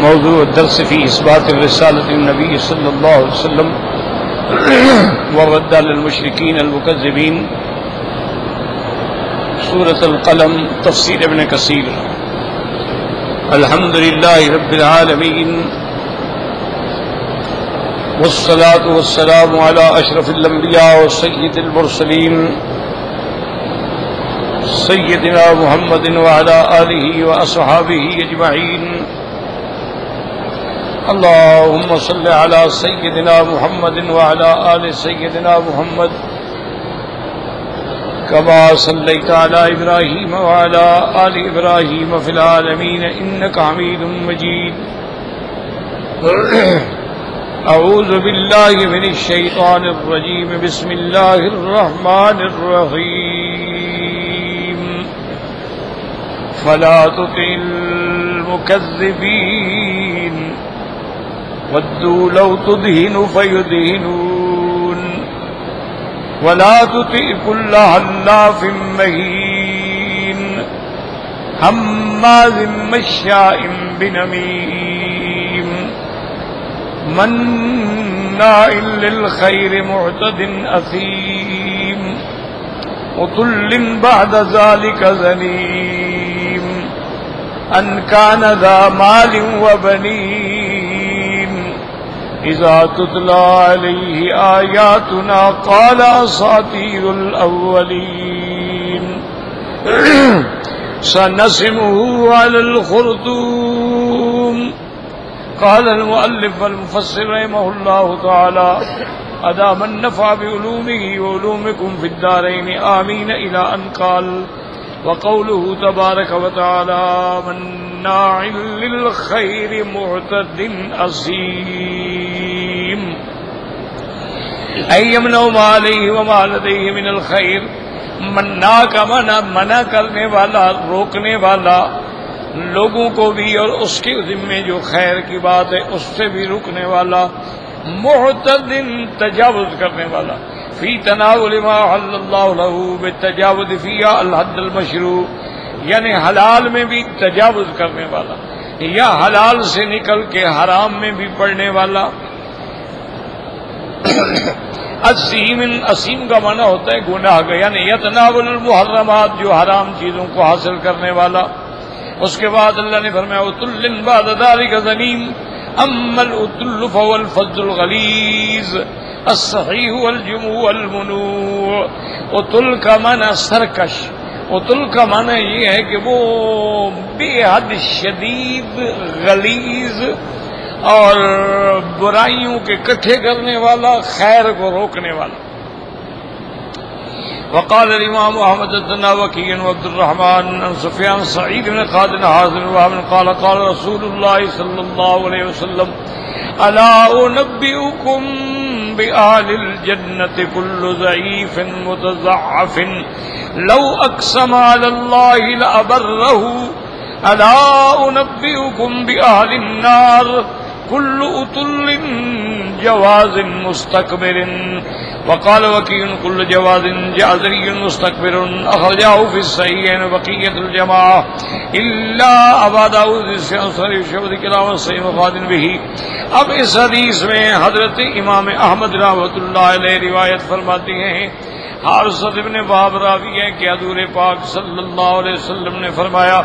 موضوع الدرس في إثبات الرسالة النبي صلى الله عليه وسلم والرد على المشركين المكذبين. سورة القلم، تفسير ابن كثير. الحمد لله رب العالمين، والصلاة والسلام على أشرف الأنبياء وسيد المرسلين سيدنا محمد وعلى آله وأصحابه أجمعين. اللهم صل على سيدنا محمد وعلى آل سيدنا محمد كما صليت على إبراهيم وعلى آل إبراهيم في العالمين إنك حميد مجيد. أعوذ بالله من الشيطان الرجيم. بسم الله الرحمن الرحيم. فلا تطع المكذبين ودوا لو تدهن فيدهنون ولا تطع كل حلاف مهين هماز مشاء بنميم مناع للخير معتد أثيم عتل بعد ذلك زنيم أن كان ذا مال وبنين إذا تتلى عليه آياتنا قال أساطير الأولين سنسمه على الخرطوم. قال المؤلف والمفسر رحمه الله تعالى: أدام النفع بعلومه وعلومكم في الدارين آمين، إلى أن قال: وقوله تبارك وتعالى: مناع للخير معتد أثيم، أي يمنع ما عليه وما لديه من الخير. منع کا منع کرنے والا، روکنے والا لوگوں کو بھی اور اس کے ذمے جو خیر کی بات ہے اس سے بھی روکنے والا. معتد تجاوز کرنے والا، فی تناول ما حل اللہ له بالتجاوز فیہا الحد المشروع، یعنی حلال میں بھی تجاوز کرنے والا یا حلال سے نکل کے حرام میں بھی پڑنے والا. اسیم کا معنی ہوتا ہے گناہ کا، یعنی یتناول المحرمات، جو حرام چیزوں کو حاصل کرنے والا. اس کے بعد اللہ نے فرمایا: عتل بعد ذلک زنیم، اما العتل فهو الفظ الغلیظ الصحیح والجموع المنوع. عتل کا معنی سرکش، عتل کا معنی یہ ہے کہ وہ بے حد شدید، غلیظ اور برائیوں کے اکٹھے کرنے والا، خیر کو روکنے والا. وقال الامام احمد بن وكيع وعبد الرحمن بن سفيان سعيد بن خالد حازم وابن قال قال رسول الله صلى الله عليه وسلم: ألا أنبئكم بأهل الجنة كل ضعيف متضعف لو أقسم على الله لأبره ألا أنبئكم بأهل النار كل عتل جواز مستكبر. وقال وكيع: كل جواز جازري مستكبر. أخرجاه في الصحيحين بقية الجماعة إلا أبا داود شعبة كلام صحيح خادم به. اب اس حدیث میں حضرت امام احمد رحمۃ اللہ علیہ روایت فرماتے ہیں، حارثۃ ابن وہب راوی ہے کہ حضور پاک صلی اللہ علیہ وسلم نے فرمایا: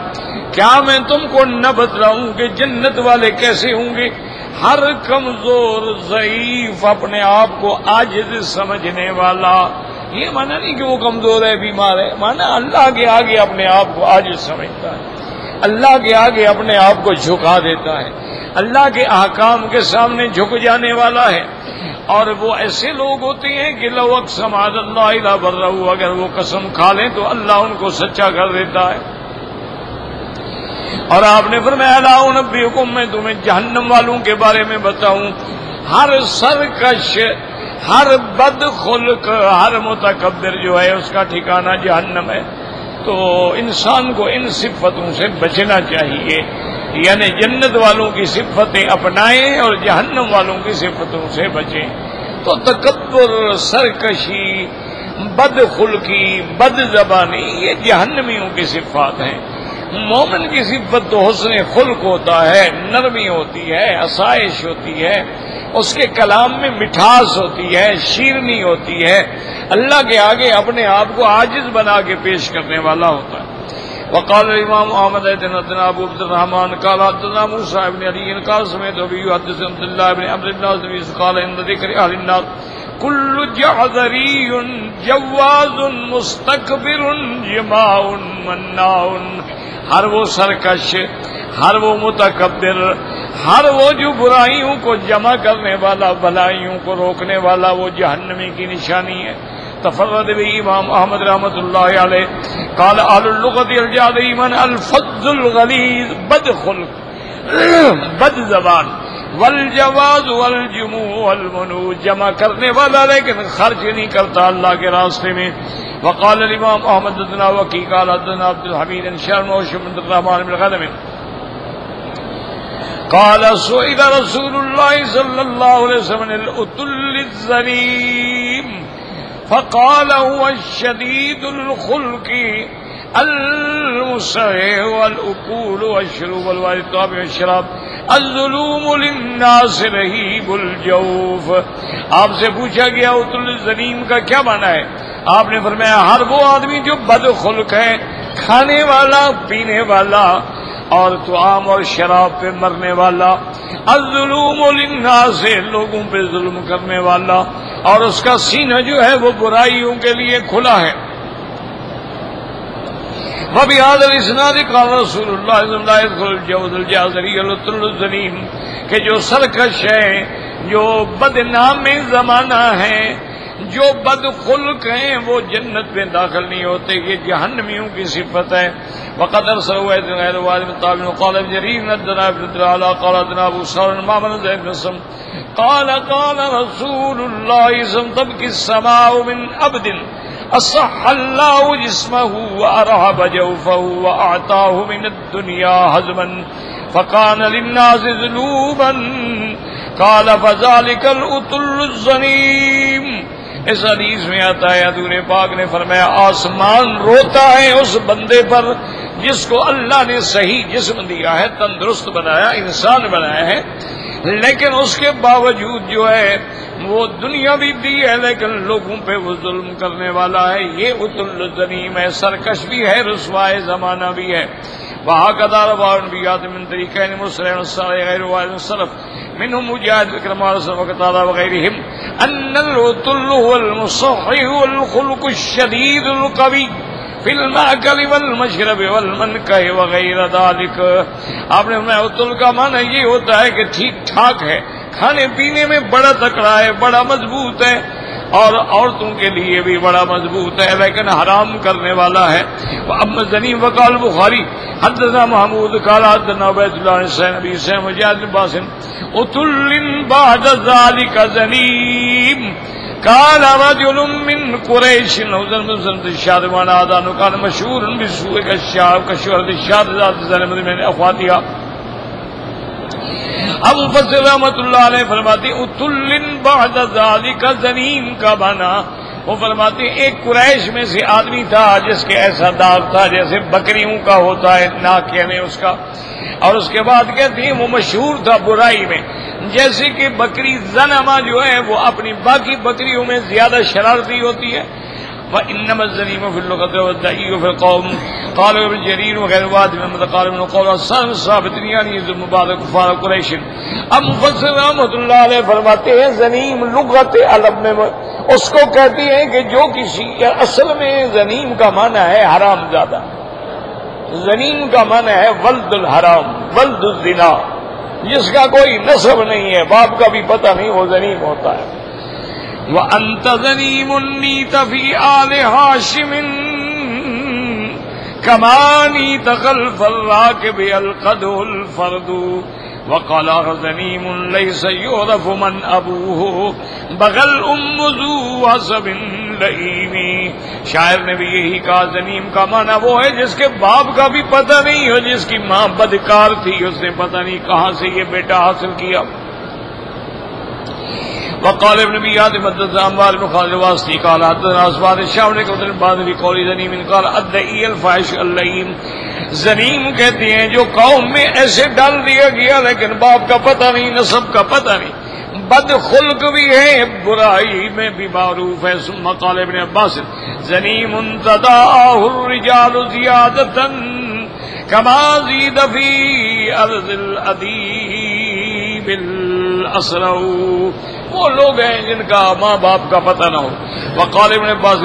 کیا میں تم کو نہ بتلاؤں کہ جنت والے کیسے ہوں گے؟ ہر کمزور، ضعیف، اپنے آپ کو عاجز سمجھنے والا. یہ معنی نہیں کہ وہ کمزور ہے، بیمار ہے، معنی اللہ کے آگے اپنے آپ کو عاجز سمجھتا ہے، اللہ کے آگے اپنے آپ کو جھکا دیتا ہے، اللہ کے احکام کے سامنے جھک جانے والا ہے. اور وہ ایسے لوگ ہوتے ہیں کہ لو اقسم علی اللہ لبرہ، اگر وہ قسم کھا لیں تو اللہ ان کو سچا کر دیتا ہے. اور آپ نے فرمایا: الا انبئکم، میں تمہیں جہنم والوں کے بارے میں بتاؤں. ہر سرکش، ہر بد خلق، ہر متکبر جو ہے اس کا ٹھکانہ جہنم ہے. تو انسان کو ان صفتوں سے بچنا چاہیے، یعنی جنت والوں کی صفتیں اپنائیں اور جہنم والوں کی صفتوں سے بچیں. تو تکبر، سرکشی، بد خلقی، بد زبانی، یہ جہنمیوں کی صفات ہیں. مومن کی صفت تو حسن خلق ہوتا ہے، نرمی ہوتی ہے، آسائش ہوتی ہے، اس کے کلام میں مٹھاس ہوتی ہے، شیرنی ہوتی ہے، اللہ کے آگے اپنے آپ کو عاجز بنا کے پیش کرنے والا ہوتا ہے۔ وقال الامام احمد حدثنا ابو عبد الرحمن قال حدثنا موسى بن علي قال سمعت ابي يحدث عبد الله بن عمرو بن العاص قال ان ذكر اهل النار كل جعذري جواز مستكبر جماع مناع، ہر وہ سرکش، ہر وہ متکبر، ہر وہ جو برائیوں کو جمع کرنے والا، بھلائیوں کو روکنے والا، وہ جہنمی کی نشانی ہے۔ تفرد به امام احمد رحمۃ اللہ علیہ قال اہل اللغۃ الجعذری من الفظ الغلیظ، بد خلق، بد زبان، والجواز والجموع والمنوع، جمع کرنے والا لیکن خرچ نہیں کرتا اللہ کے راستے میں۔ وقال الامام احمد حدثنا وكيع قال حدثنا عبد الحميد بن شرم وشمد الرحمن بن غنم قال سئل رسول الله صلى الله عليه وسلم الأتل الزنيم فقال هو الشديد الخلق المسرع والأكول والشرب والطعام والشراب الظلوم للناس رهيب الجوف۔ آپ سے پوچھا گیا اتل الزنیم کا کیا معنی ہے؟ آپ نے فرمایا ہر وہ آدمی جو بد خلق ہے، کھانے والا، پینے والا، اور طعام اور شراب پہ مرنے والا، الظلوم للناس، لوگوں پہ ظلم کرنے والا، اور اس کا سینہ جو ہے وہ برائیوں کے لیے کھلا ہے۔ وبهذا الاسناد قال رسول اللہ صلی اللہ علیہ وسلم الجوز الجعذری الطل الزنیم، کہ جو سرکش ہے، جو بدنام زمانہ ہے، جو بد خلق ہیں، وہ جنت میں داخل نہیں ہوتے، یہ جہنمیوں کی صفت ہے۔ وقد ارسلوا غير واحد طالب قال جرير ندنا ابن الدراء قال ادنا ابو سعد مامن زيد بن سم قال قال رسول الله صلى تبكي السماء من عبد اصح الله جسمه وارهب جوفه واعطاه من الدنيا حزما فكان للناس ذنوبا قال فذلك الأتل الزنيم۔ اس حدیث میں آتا ہے حضور پاک نے فرمایا آسمان روتا ہے اس بندے پر جس کو اللہ نے صحیح جسم دیا ہے، تندرست بنایا، انسان بنایا ہے، لیکن اس کے باوجود جو ہے وہ دنیا بھی دی ہے لیکن لوگوں پہ وہ ظلم کرنے والا ہے۔ یہ اتل الزنیم ہے، سرکش بھی ہے، رسوائے زمانہ بھی ہے۔ وهكذا رواه الانبياء من طريقين مسلم والصالح غير واحد السلف منهم مجاهد بكرم وقتادة وغيرهم ان العتل هو المصحح والخلق الشديد القوي في المأكل والمشرب والمنكح وغير ذلك۔ آپ نے فرمایا عتل کا معنی یہ ہوتا ہے کہ ٹھیک ٹھاک ہے، کھانے پینے میں بڑا تکڑا ہے، بڑا مضبوط ہے، اور عورتوں کے لیے بھی بڑا مضبوط ہے لیکن حرام کرنے والا ہے۔ اما الزنیم وقال البخاری حدثنا محمود قال حدثنا عبید اللہ بن نبی سے مجاہد بن باسم اتل بعد ذلك زنیم قال رجل من قریش نوزن مسلم الشاربان آدان كان مشهور بالسوء كشهرة الشاذ ذات ظلم من اخواتها۔ ابو فضل رحمۃ اللہ علیہ فرماتے اتل بعد ذالک زنیم کا معنی، وہ فرماتے ایک قریش میں سے آدمی تھا جس کے ایسا داغ تھا جیسے بکریوں کا ہوتا ہے، ناک یعنی اس کا، اور اس کے بعد کہتے ہیں وہ مشہور تھا برائی میں، جیسے کہ بکری زنما جو ہے وہ اپنی باقی بکریوں میں زیادہ شرارتی ہوتی ہے۔ وَإِنَّمَا الزَّنِيمُ فِي اللُّغَةِ وَالدَّعِيُّ فِي الْقَوْمِ قال ابن جرير وغير واحد من قال من قول الصالح ثابت يعني ذم بعد كفار قريش۔ اب مفسر رحمۃ اللہ علیہ فرماتے ہیں زنیم لغت عرب میں اس کو کہتے ہیں کہ جو کسی، اصل میں زنیم کا معنی ہے حرام زادہ، زنیم کا معنی ہے ولد الحرام، ولد الزنا، جس کا کوئی نسب نہیں ہے، باپ کا بھی پتہ نہیں، وہ زنیم ہوتا ہے۔ وَأَنْتَ زَنِيمٌ نِيتَ فِي آلِ هَاشِمٍ كما نيت خلف الراكب القده الفرد وقال غنيم ليس يعرف من ابوه بغل ام ذو عصب لئيم۔ شاعر نے بھی یہی کہا زنیم کا معنی وہ ہے جس کے باپ کا بھی پتہ نہیں ہو، جس کی ماں بدکار تھی، اس نے پتہ نہیں کہاں سے یہ بیٹا حاصل کیا۔ وقال ابن ابي حاتم حدثنا عمار بن خالد الواسطي قال حدثنا اسباد الشام نے قتل بعد في قول ذنيم قال الدعي الفاحش اللئيم. ذنیم کہتے ہیں جو قوم میں ایسے ڈال دیا گیا لیکن باپ کا پتہ نہیں، نسب کا پتہ نہیں، بد خلق بھی ہے، برائی میں بھی معروف ہے. ثم قال ابن عباس ذنیم تداعه الرجال زیادۃ کما زید فی ارض الادیب الاسرع. وہ لوگ ہیں جن کا ماں باپ کا پتہ نہ ہو. وقال ابن عباس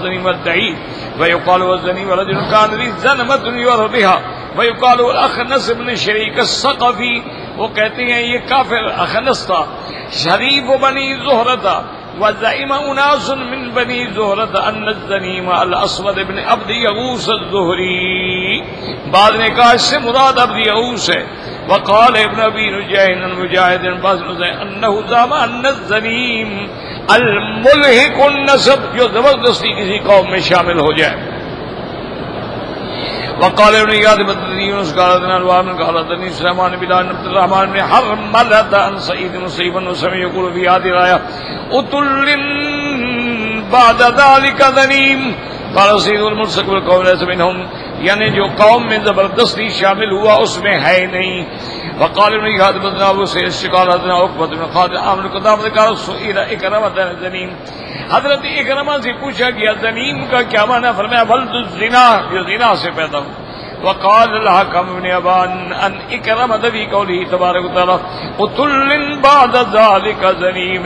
ذنیم الدعی ويقال والذنيم رجل كان ذي ذنبة يرى بها ويقال الاخنس بن شريك الثقفي. وہ کہتے ہیں یہ کافر اخنس تھا، شریف بنی زہرہ تھا. وزعم اناس من بنی زہرہ ان الذنيم الاسود بن عبد یغوث الزہری. بعد نے کہا اس سے مراد عبد یغوث ہے. وقال ابن ابی نجیح المجاہد انه زعم ان الذنيم الملحق النسب، جو زبردستی کسی قوم میں شامل ہو جائے. وقال ابن ایاد بدری یونس قال ابن الوام قال ابن سليمان بن عبد الرحمن بن حرملة عن سعيد بن سيف وسمع يقول في هذه الآية أتل بعد ذلك ذنيم قال سيد الملصق بالقوم ليس منهم، یعنی جو قوم میں زبردستی شامل ہوا اس میں ہے نہیں. وقال ابن ایاد بدر ابو سعید قال حدثنا عقبة بن خالد عامر قدام قال سئل اکرمۃ ذنیم. حضرت اکرمہ سے پوچھا گیا ذنیم کا کیا معنی؟ فرمایا ولد الزنا، جو زنا سے پیدا ہو. وقال الحكم بن ابان ان اکرمۃ في قوله تبارک وتعالى قتل بعد ذلك ذنیم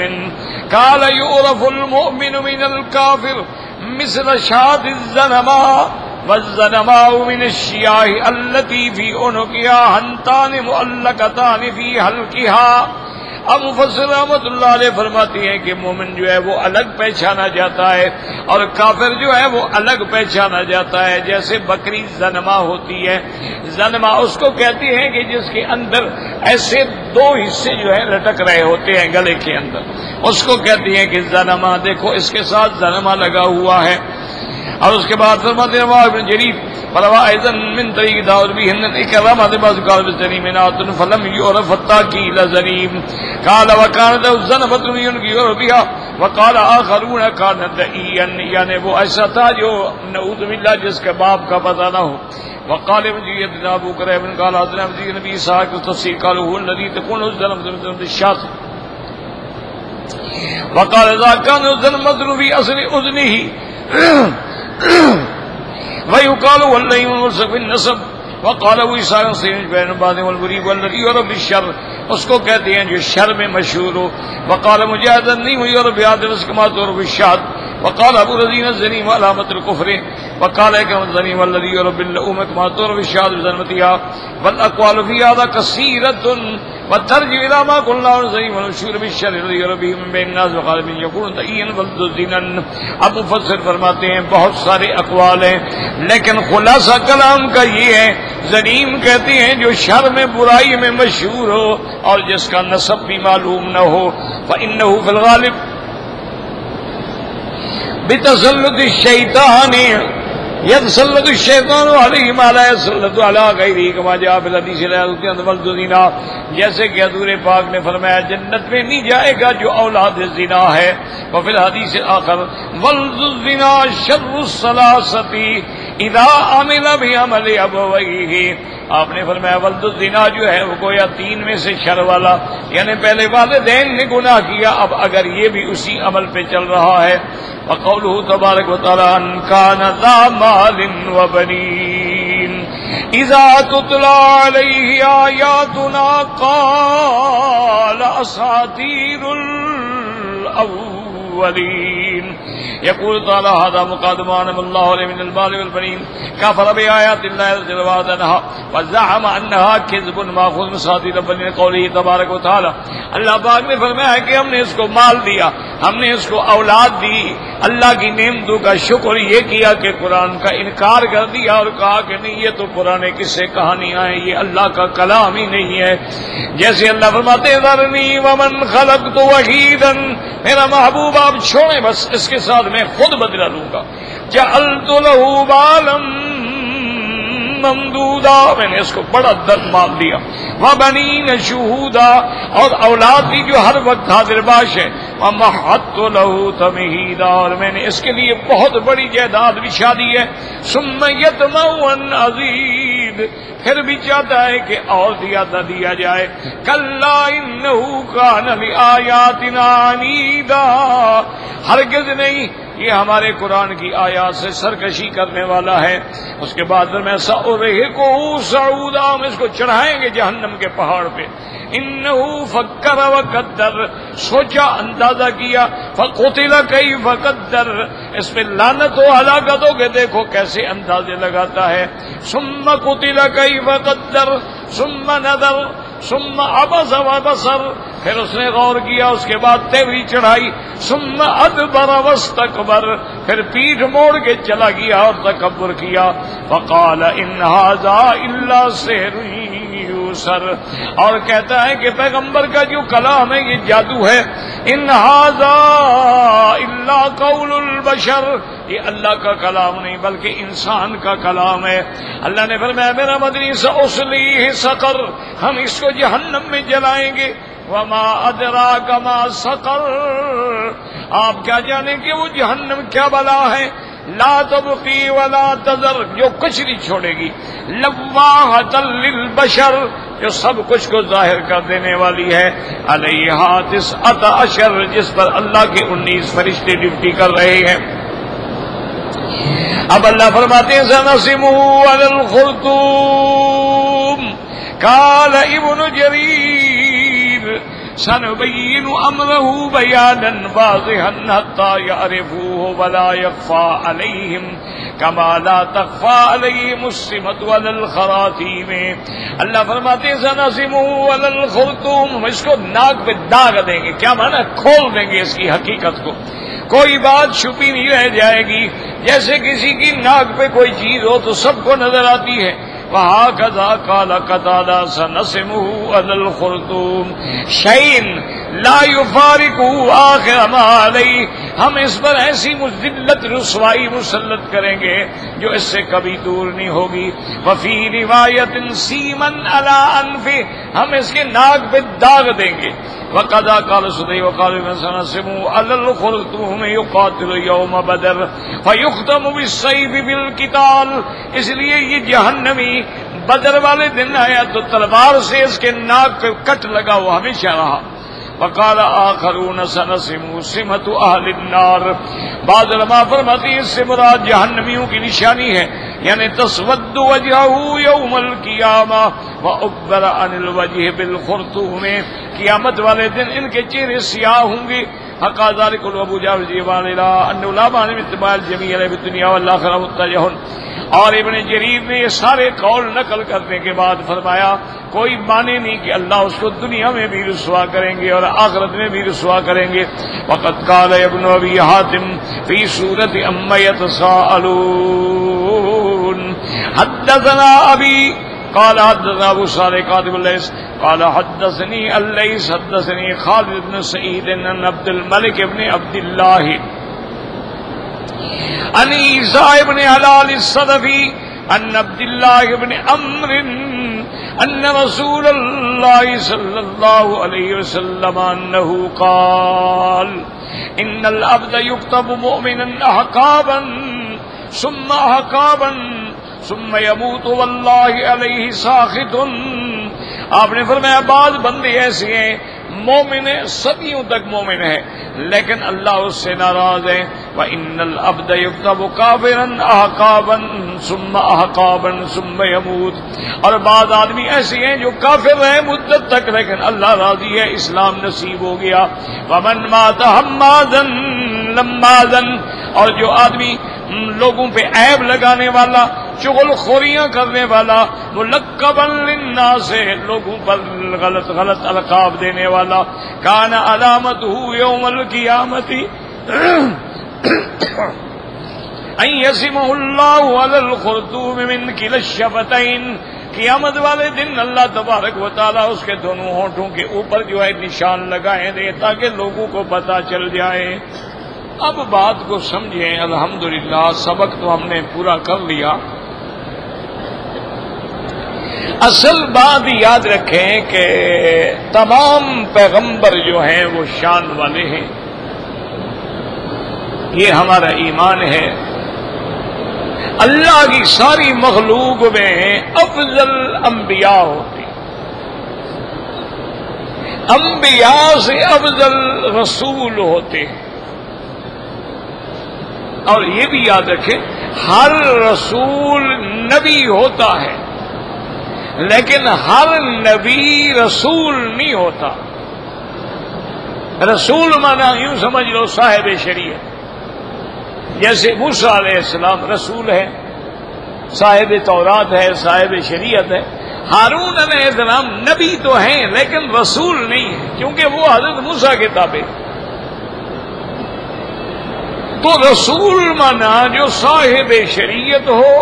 قال يعرف المؤمن من الكافر مثل شاة الزنماء والزنماء من الشياه التي في عنقها حنتان معلقتان في حلقها. اب مفسر رحمۃ اللہ علیہ فرماتی ہیں کہ مومن جو ہے وہ الگ پہچانا جاتا ہے اور کافر جو ہے وہ الگ پہچانا جاتا ہے. جیسے بکری زنما ہوتی ہے، زنما اس کو کہتے ہیں کہ جس کے اندر ایسے دو حصے جو ہے لٹک رہے ہوتے ہیں گلے کے اندر، اس کو کہتے ہیں کہ زنما. دیکھو اس کے ساتھ زنما لگا ہوا ہے. اور اس کے بعد فرماتے ہیں رواه ابن جرير فروى ايضا من طريق داود بهن اكرامه بعض قال بالذنيم نات فلم يعرف التاكيل ذنيم قال وكانت الذنبة ينكر بها وقال آخرون كان دعيا، یعنی وہ ایسا تھا جو نعوذ باللہ جس کے باپ کا پتہ نہ ہو. وقال ابن جرير ابو كريم قال حضرنا نبی اسحاق التفسير قال هو الذي تكون الذنبة من الشاة. وقال اذا كان الذنبة في اصل اذنه ويقال واللئيم الملصق بالنسب. وقال ابو اسحاق الصيني بين بعض والغريب والذي يعرف بالشر، اس کو کہتے ہیں جو شر میں مشہور ہو. وقال مجاہد النیم يعرف بهذا الرزق ما تعرف بالشهد. وقال ابو رزين الذنيم علامة الكفر. وقال اكرم الذنيم والذي يعرف باللؤم ما تعرف بالشهد بذنبتها. والاقوال في هذا كثيرة وترجع الى ما قلنا الذنيم والمشهور بالشر الذي يعرف به من بين الناس. وقال من يكون دعيا ولد الزنا. اب مفسر فرماتے ہیں بہت سارے اقوال ہیں لیکن خلاصہ کلام کا یہ ہے ذنیم کہتے ہیں جو شر میں برائی میں مشہور ہو اور جس کا نسب بھی معلوم نہ ہو. فإنه في الغالب بتسلط الشیطان يتسلط الشیطان علیہ ما لا يتسلط علی غیرہ کما جاء فی الحدیث لا يلد ولد الزنا. جیسے کہ حضور پاک نے فرمایا جنت میں نہیں جائے گا جو اولاد زنا ہے. وفی الحدیث آخر ولد الزنا شر الثلاثۃ اذا عمل بعمل ابویہ. آپ نے فرمایا ولد الزنا جو ہے وہ گویا تین میں سے شر والا، یعنی پہلے والدین نے گناہ کیا، اب اگر یہ بھی اسی عمل پہ چل رہا ہے. وقوله تبارک وتعالی ان کان ذا مال وبنین اذا تتلى علیہ آیاتنا قال اساطیر الاولین. يقول تعالى هذا مقادم انعم الله عليه من المال والبنين كفر بآيات الله جل وعلا وزعم انها كذب ماخوذ من اساطير الاولين قوله تبارك وتعالى. اللہ پاک نے فرمایا کہ ہم نے اس کو مال دیا، ہم نے اس کو اولاد دی، اللہ کی نعمتوں کا شکر یہ کیا کہ قرآن کا انکار کر دیا اور کہا کہ نہیں یہ تو پرانے قصے کہانیاں ہیں، یہ اللہ کا کلام ہی نہیں ہے. جیسے اللہ فرماتے ہیں ذرنی ومن خلقت وحیدا، میرا محبوب آپ چھوڑیں بس، اس کے ساتھ میں خود بدلہ لوں گا. جعلت له بالا ممدودا، میں نے اس کو بڑا درد مان دیا، وبنین شہودا، اور اولاد دی جو ہر وقت حاضر باش ہے، ومہدت لہ تمہیدا، اور میں نے اس کے لیے بہت بڑی جائیداد بچھا دی ہے، ثم یطمع ان ازید، پھر بھی چاہتا ہے کہ اور زیادہ دیا جائے، کلا انہ کان لآیاتنا عنیدا، ہرگز نہیں، یہ ہمارے قرآن کی آیات سے سرکشی کرنے والا ہے۔ اس کے بعد میں سأرہقہ صعودا، ہم اس کو چڑھائیں گے جہنم کے پہاڑ پہ، انہ فکر وقدر، سوچا اندازہ کیا، فقتل کیف قدر، اس پہ لعنت و ہلاکت ہو کہ دیکھو کیسے اندازے لگاتا ہے، ثم قتل کیف قدر ثم نظر ثم عبس وبصر، پھر اس نے غور کیا، اس کے بعد تیوری چڑھائی، ثم ادبر واستکبر، پھر پیٹھ موڑ کے چلا گیا اور تکبر کیا، فقال ان ھذا الا سحر یوسر، اور کہتا ہے کہ پیغمبر کا جو کلام ہے یہ جادو ہے، ان ھذا الا قول البشر، یہ اللہ کا کلام نہیں بلکہ انسان کا کلام ہے۔ اللہ نے فرمایا میرا مدنی سأصلیہ سقر، ہم اس کو جہنم میں جلائیں گے، وما ادراک ما سقر، آپ کیا جانیں کہ وہ جہنم کیا بلا ہے، لا تبقی ولا تذر، جو کچھ نہیں چھوڑے گی، لواحۃ للبشر، جو سب کچھ کو ظاہر کر دینے والی ہے، علیہا 19، جس پر اللہ کے 19 فرشتے ڈیوٹی کر رہے ہیں۔ اب اللہ فرماتے ہیں سنسمہ علی الخرطوم، قال ابن جریر سنبین امرہ بیانا واضحا حتی یعرفوہ ولا یخفی علیہم کما لا تخفی علیہم السمۃ علی الخراطیم۔ اللہ فرماتے ہیں سنسمہ علی الخرطوم، ہم اس کو ناک پہ داغ دیں گے، کیا معنی، کھول دیں گے اس کی حقیقت کو، کوئی بات چھپی نہیں رہ جائے گی، جیسے کسی کی ناک پہ کوئی چیز ہو تو سب کو نظر آتی ہے۔ وَهَكَذَا قَالَ قَتَادَةُ سَنَسِمُهُ عَلَى الْخُرْطُومِ شَيْءٍ لَا يُفَارِقُهُ آخِرَ مَا عَلَيْهِ، ہم اس پر ایسی مذلت رسوائی مسلط کریں گے جو اس سے کبھی دور نہیں ہوگی۔ وَفِي رِوَایَةٍ سِیمًا عَلَى أَنفِهِ، ہم اس کے ناک پہ داغ دیں گے۔ وَقَدَا قَالَ سُدَيْ وَقَالَ سَنَسِمُهُ عَلَى الْخُرْطُومِ يُقَاتِلُ يَوْمَ بَدْرٍ فَيُخْتَمُ بِالسَّيْفِ بِالْقِتَالِ، اس لیے یہ جہنمی بدر والے دن آیا تو تلوار سے اس کے ناک پہ کٹ لگا، وہ ہمیشہ رہا۔ وقال آخرون سنسمہ سمۃ اہل النار، بعض علماء فرماتے ہیں اس سے مراد جہنمیوں کی نشانی ہے، یعنی تسود وجہہ یوم القیامہ وعبر عن الوجہ بالخرطوم، قیامت والے دن ان کے چہرے سیاہ ہوں گے۔ حقا ذلک ابو جعفر جیوان الہ انہ لا معنی اتباع الجمیع علیہ الدنیا والآخرہ متجہ، اور ابن جریر نے یہ سارے قول نقل کرنے کے بعد فرمایا کوئی معنی نہیں کہ اللہ اس کو دنیا میں بھی رسوا کریں گے اور آخرت میں بھی رسوا کریں گے۔ وقد قال ابن ابی حاتم فی سورۃ عما یتساءلون حدثنا ابی قال حدثنا ابو صالح كاتب الليث قال حدثني الليث حدثني خالد بن سعيد عن عبد الملك بن عبد الله عن عيسى بن هلال الصدفي عن عبد الله بن عمرو أن رسول الله صلى الله عليه وسلم أنه قال إن العبد يكتب مؤمنا أحقابا ثم أحقابا ثم يموت والله عليه ساخط۔ آپ نے فرمایا بعض بندے ایسے ہیں مومن ہے، صدیوں تک مومن ہے لیکن اللہ اس سے ناراض ہے۔ وَإِنَّ الْعَبْدَ يُكْتَبُ كَافِرًا أَحْقَابًا ثُمَّ أَحْقَابًا ثُمَّ يَمُوتُ، اور بعض آدمی ایسے ہیں جو کافر رہے مدت تک لیکن اللہ راضی ہے، اسلام نصیب ہو گیا۔ وَمَنْ مَاتَ حَمَّازًا لَمَّازًا، اور جو آدمی لوگوں پہ عیب لگانے والا، چغل خوریاں کرنے والا، ملقبا للناس، لوگوں پر غلط غلط القاب دینے والا، کان علامتہ یوم القیامت ان یسمہ اللہ علی الخرطوم من کلا الشفتین، قیامت والے دن اللہ تبارک و تعالیٰ اس کے دونوں ہونٹوں کے اوپر جو ہے نشان لگائے دے تاکہ لوگوں کو پتہ چل جائے۔ اب بات کو سمجھیں، الحمدللہ سبق تو ہم نے پورا کر لیا، اصل بات یاد رکھیں کہ تمام پیغمبر جو ہیں وہ شان والے ہیں، یہ ہمارا ایمان ہے۔ اللہ کی ساری مخلوق میں افضل انبیاء ہوتے، انبیاء سے افضل رسول ہوتے ہیں۔ اور یہ بھی یاد رکھیں ہر رسول نبی ہوتا ہے، لیکن ہر نبی رسول نہیں ہوتا۔ رسول مانا یوں سمجھ لو صاحب شریعت، جیسے موسیٰ علیہ السلام رسول ہے، صاحب تورات ہے، صاحب شریعت ہے۔ ہارون علیہ السلام نبی تو ہیں لیکن رسول نہیں ہے، کیونکہ وہ حضرت موسیٰ کے تابع۔ تو رسول مانا جو صاحب شریعت ہو،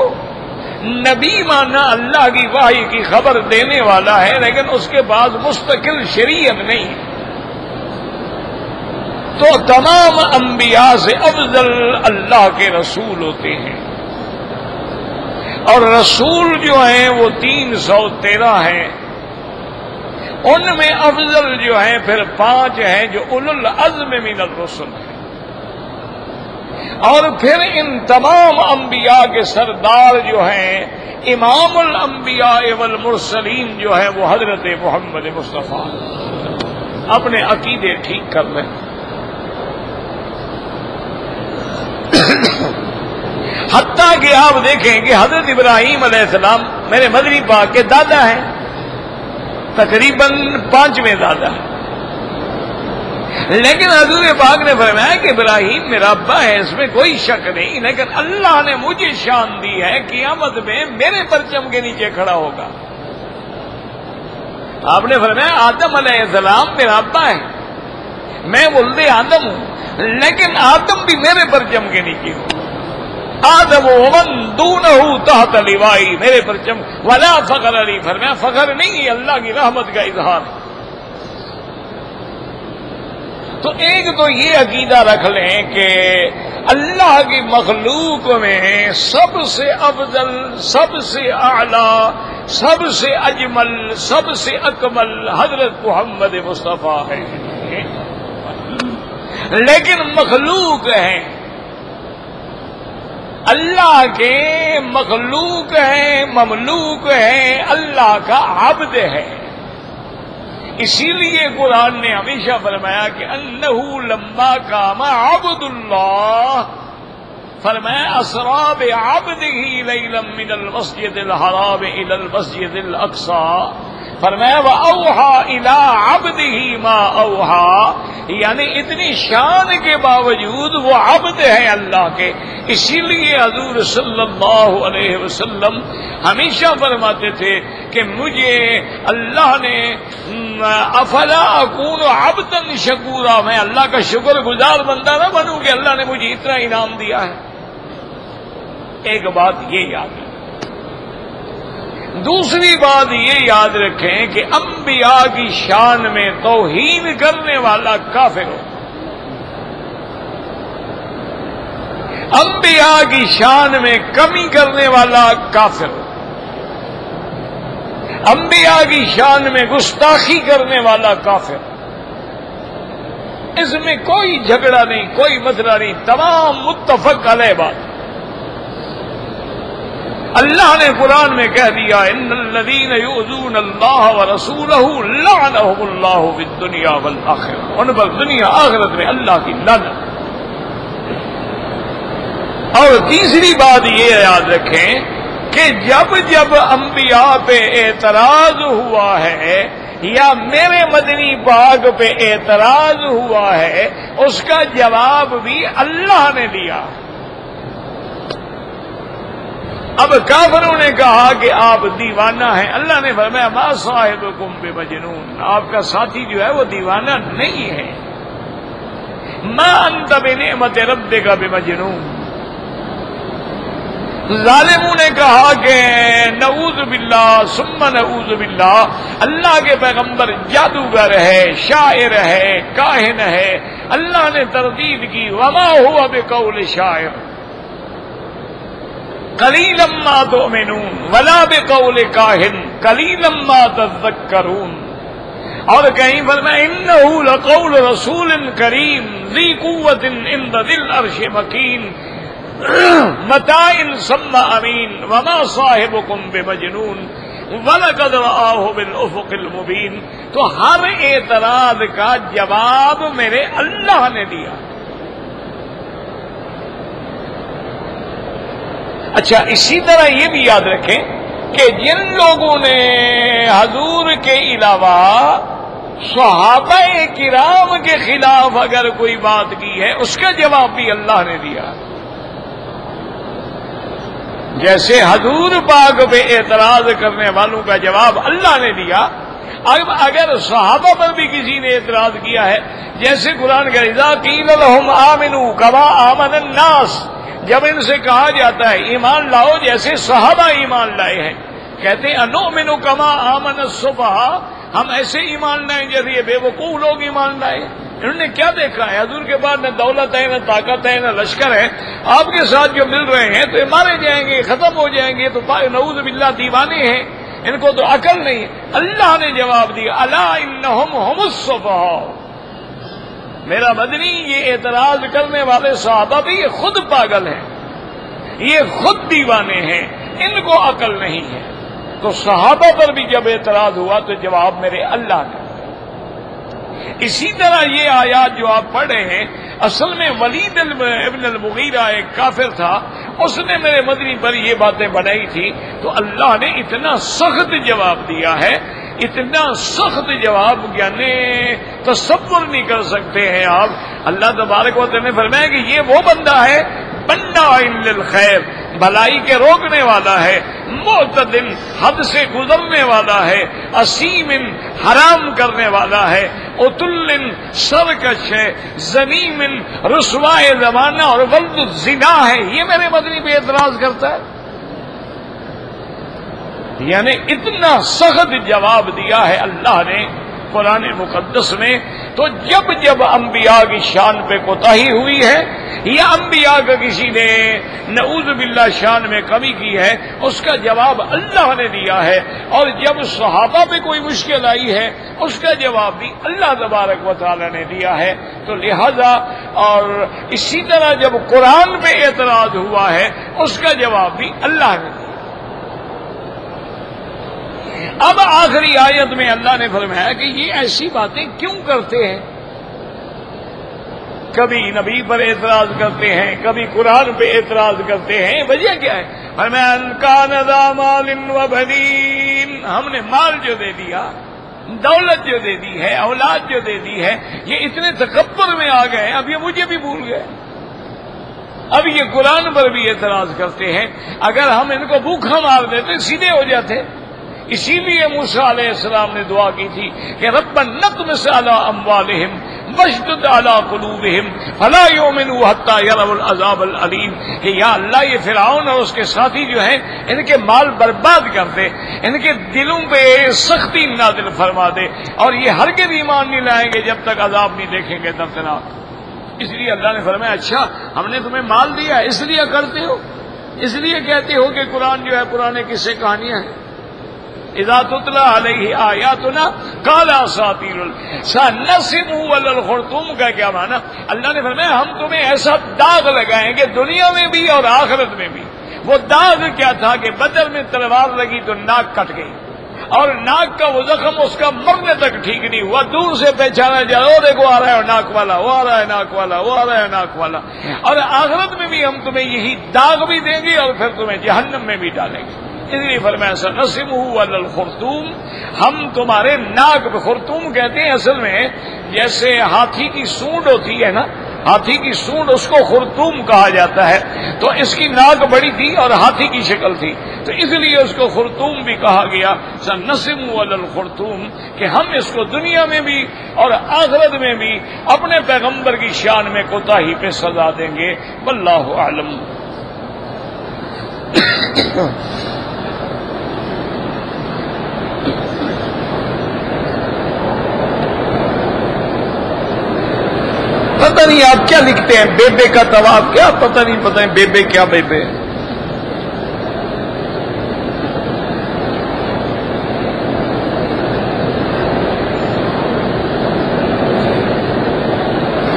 نبی مانا اللہ کی وحی کی خبر دینے والا ہے لیکن اس کے پاس مستقل شریعت نہیں ہے۔ تو تمام انبیاء سے افضل اللہ کے رسول ہوتے ہیں، اور رسول جو ہیں وہ 313 ہیں، ان میں افضل جو ہیں پھر 5 ہیں جو اولو العزم من الرسل ہیں، اور پھر ان تمام انبیاء کے سردار جو ہیں امام الانبیاء والمرسلین جو ہیں وہ حضرت محمد مصطفیٰ۔ اپنے عقیدے ٹھیک کر لیں۔ حتیٰ کہ آپ دیکھیں کہ حضرت ابراہیم علیہ السلام میرے مدنی پاک کے دادا ہیں، تقریباً 5ویں دادا ہیں، لیکن حضور پاک نے فرمایا کہ ابراہیم میرا ابا ہے، اس میں کوئی شک نہیں، لیکن اللہ نے مجھے شان دی ہے قیامت میں میرے پرچم کے نیچے کھڑا ہوگا۔ آپ نے فرمایا آدم علیہ السلام میرا ابا ہے، میں ولد آدم ہوں، لیکن آدم بھی میرے پرچم کے نیچے ہو۔ آدم ومن دونہ تحت لوائی، میرے پرچم ولا فخر علی، فرمایا فخر نہیں، اللہ کی رحمت کا اظہار ہے۔ تو ایک تو یہ عقیدہ رکھ لیں کہ اللہ کی مخلوق میں سب سے افضل، سب سے اعلیٰ، سب سے اجمل، سب سے اکمل حضرت محمد مصطفیٰ ہے، لیکن مخلوق ہیں، اللہ کے مخلوق ہیں، مملوک ہیں، اللہ کا عبد ہے۔ اسی لیے قرآن نے ہمیشہ فرمایا کہ انہ لما قام عبد اللہ، فرمایا اسرا بعبدہ لیلا من المسجد الحرام الى المسجد الاقصى، فرمایا وَأَوْحَى إِلَىٰ عَبْدِهِ مَا أَوْحَىٰ، یعنی اتنی شان کے باوجود وہ عبد ہے اللہ کے۔ اسی لیے حضور صلی اللہ علیہ وسلم ہمیشہ فرماتے تھے کہ مجھے اللہ نے افلا اکون عبدا شکورا، میں اللہ کا شکر گزار بندہ نہ بنوں کہ اللہ نے مجھے اتنا انعام دیا ہے۔ ایک بات یہ یاد ہے، دوسری بات یہ یاد رکھیں کہ انبیاء کی شان میں توہین کرنے والا کافر ہو، انبیاء کی شان میں کمی کرنے والا کافر ہو، انبیاء کی شان میں گستاخی کرنے والا کافر، اس میں کوئی جھگڑا نہیں، کوئی مسئلہ نہیں، تمام متفق علیہ بات۔ اللہ نے قرآن میں کہہ دیا ان الذین یؤذون اللہ ورسولہ لعنہم اللہ فی الدنیا والآخرہ، ان پر دنیا آخرت میں اللہ کی لعنت۔ اور تیسری بات یہ یاد رکھیں کہ جب جب انبیاء پہ اعتراض ہوا ہے یا میرے مدنی پاک پہ اعتراض ہوا ہے، اس کا جواب بھی اللہ نے دیا۔ اب کافروں نے کہا کہ آپ دیوانہ ہیں، اللہ نے فرمایا ما صاحبکم بمجنون، آپ کا ساتھی جو ہے وہ دیوانہ نہیں ہے، ما انت بنعمت ربک بمجنون۔ ظالموں نے کہا کہ نعوذ باللہ ثم نعوذ باللہ، اللہ کے پیغمبر جادوگر ہے، شاعر ہے، کاہن ہے۔ اللہ نے تردید کی وما ہوا بقول شاعر، قلیلا ما تؤمنون ولا بقول کاہن قلیلا ما تذکرون. اور کہیں فرمایا انہ لقول رسول کریم ذی قوت عند ذی العرش مکین متاع ثم امین وما صاحبکم بمجنون وَلَقَدْ رَآهُ بِالْأُفُقِ الْمُبِينِ. تو ہر اعتراض کا جواب میرے اللہ نے دیا. اچھا اسی طرح یہ بھی یاد رکھیں کہ جن لوگوں نے حضور کے علاوہ صحابہ کرام کے خلاف اگر کوئی بات کی ہے اس کا جواب بھی اللہ نے دیا. جیسے حضور پاک پہ اعتراض کرنے والوں کا جواب اللہ نے دیا، اب اگر صحابہ پر بھی کسی نے اعتراض کیا ہے، جیسے قرآن کا اذا قیل لهم آمنوا کما آمن الناس، جب ان سے کہا جاتا ہے ایمان لاؤ جیسے صحابہ ایمان لائے ہیں، کہتے ہیں انؤمن کما آمن السفہاء، ہم ایسے ایمان لائیں جیسے یہ بے وقوف لوگ ایمان لائے. انہوں نے کیا دیکھا ہے؟ حضور کے بعد نہ دولت ہے، نہ طاقت ہے، نہ لشکر ہے، آپ کے ساتھ جو مل رہے ہیں تو یہ مارے جائیں گے، ختم ہو جائیں گے، تو نعوذ باللہ دیوانے ہیں، ان کو تو عقل نہیں. اللہ نے جواب دیا الا انہم هم السفہاء. میرا مدنی یہ اعتراض کرنے والے صحابہ بھی یہ خود پاگل ہیں، یہ خود دیوانے ہیں، ان کو عقل نہیں ہے. تو صحابہ پر بھی جب اعتراض ہوا تو جواب میرے اللہ نے. اسی طرح یہ آیات جو آپ پڑھ رہے ہیں، اصل میں ولید ابن المغیرہ ایک کافر تھا، اس نے میرے مدنی پر یہ باتیں بنائی تھی، تو اللہ نے اتنا سخت جواب دیا ہے، اتنا سخت جواب یعنی تصور نہیں کر سکتے ہیں آپ. اللہ تبارک و تعالی نے فرمایا کہ یہ وہ بندہ ہے بندہ للخیر، بھلائی کے روکنے والا ہے، معتدن حد سے گزرنے والا ہے، اسیم حرام کرنے والا ہے، عتل سرکش ہے، زنیم رسوائے زمانہ اور ولد الزنا ہے. یہ میرے مدنی پہ اعتراض کرتا ہے. یعنی اتنا سخت جواب دیا ہے اللہ نے قرآن مقدس میں. تو جب جب انبیاء کی شان پہ کوتاہی ہوئی ہے یا انبیاء کا کسی نے نعوذ باللہ شان میں کمی کی ہے، اس کا جواب اللہ نے دیا ہے. اور جب صحابہ پہ کوئی مشکل آئی ہے اس کا جواب بھی اللہ تبارک و تعالی نے دیا ہے. تو لہذا اور اسی طرح جب قرآن پہ اعتراض ہوا ہے اس کا جواب بھی اللہ نے دیا. اب آخری آیت میں اللہ نے فرمایا کہ یہ ایسی باتیں کیوں کرتے ہیں؟ کبھی نبی پر اعتراض کرتے ہیں، کبھی قرآن پہ اعتراض کرتے ہیں، وجہ کیا ہے؟ فرمایا ان کان ذا مال و بنین، ہم نے مال جو دے دیا، دولت جو دے دی ہے، اولاد جو دے دی ہے، یہ اتنے تکبر میں آ گئے اب یہ مجھے بھی بھول گئے. اب یہ قرآن پر بھی اعتراض کرتے ہیں. اگر ہم ان کو بھوکا مار دیتے سیدھے ہو جاتے. اسی لیے موسیٰ علیہ السلام نے دعا کی تھی کہ ربنا اطمس علی اموالہم واشدد علی قلوبہم فلا یؤمنوا حتی یروا العذاب العلیم، کہ یا اللہ یہ فرعون اور اس کے ساتھی جو ہیں ان کے مال برباد کر دے، ان کے دلوں پہ سختی نازل فرما دے، اور یہ ہرگز ایمان نہیں لائیں گے جب تک عذاب نہیں دیکھیں گے دردناک. اس لیے اللہ نے فرمایا اچھا ہم نے تمہیں مال دیا اس لیے کرتے ہو، اس لیے کہتے ہو کہ قرآن جو ہے پرانے قصے کہانیاں ہیں. اذا تتلى علیہ آیاتنا قال اساطیر سنسمه علی الخرطوم کا کیا معنی؟ اللہ نے فرمایا ہم تمہیں ایسا داغ لگائیں گے دنیا میں بھی اور آخرت میں بھی. وہ داغ کیا تھا کہ بدر میں تلوار لگی تو ناک کٹ گئی، اور ناک کا وہ زخم اس کا مرنے تک ٹھیک نہیں ہوا، دور سے پہچانا جا رہا، دیکھو آ رہا ہے ناک والا، وہ آ رہا ہے ناک والا، وہ آ رہا ہے ناک والا. اور آخرت میں بھی ہم تمہیں یہی داغ بھی دیں گے اور پھر تمہیں جہنم میں بھی ڈالیں گے. اس لیے فرمایا سنسمه علی الخرطوم، ہم تمہارے ناک پہ، خرطوم کہتے ہیں اصل میں جیسے ہاتھی کی سونڈ ہوتی ہے نا، ہاتھی کی سونڈ اس کو خرطوم کہا جاتا ہے. تو اس کی ناک بڑی تھی اور ہاتھی کی شکل تھی، تو اس لیے اس کو خرطوم بھی کہا گیا. سنسمه علی الخرطوم کہ ہم اس کو دنیا میں بھی اور آخرت میں بھی اپنے پیغمبر کی شان میں کوتاہی پہ سزا دیں گے. واللہ اعلم. پتہ نہیں آپ کیا لکھتے ہیں، بے بے کا طواف، کیا پتہ نہیں، پتہ نہیں بے بے کیا بے بے.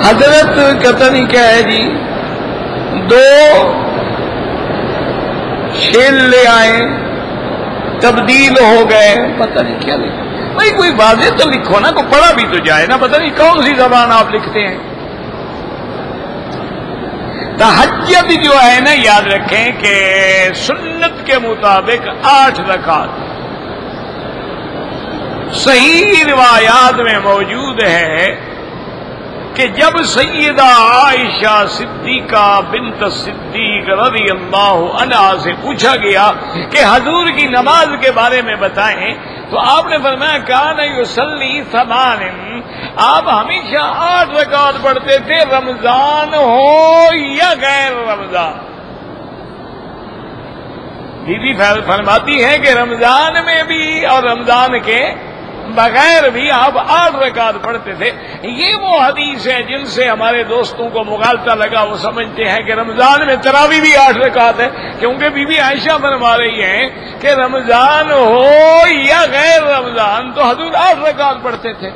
حضرت قطع نہیں کیا ہے جی 2 شیل لے آئے تبدیل ہو گئے، پتہ نہیں کیا لکھا بھائی، کوئی واضح تو لکھو نا، کوئی پڑھا بھی تو جائے نا، پتہ نہیں کون سی زبان آپ لکھتے ہیں۔ تہجد جو ہے نا، یاد رکھیں کہ سنت کے مطابق 8 رکعت صحیح روایات میں موجود ہے کہ جب سیدہ عائشہ صدیقہ بنت صدیق رضی اللہ عنہا سے پوچھا گیا کہ حضور کی نماز کے بارے میں بتائیں، تو آپ نے فرمایا کان یصلی 8، آپ ہمیشہ 8 رکعت پڑھتے تھے، رمضان ہو یا غیر رمضان۔ بی بی فرماتی ہے کہ رمضان میں بھی اور رمضان کے بغیر بھی آپ 8 رکعت پڑھتے تھے۔ یہ وہ حدیث ہے جن سے ہمارے دوستوں کو مغالطہ لگا، وہ سمجھتے ہیں کہ رمضان میں تراویح بھی 8 رکعت ہے، کیونکہ بی بی عائشہ فرما رہی ہیں کہ رمضان ہو یا غیر رمضان تو حضور 8 رکعت پڑھتے تھے۔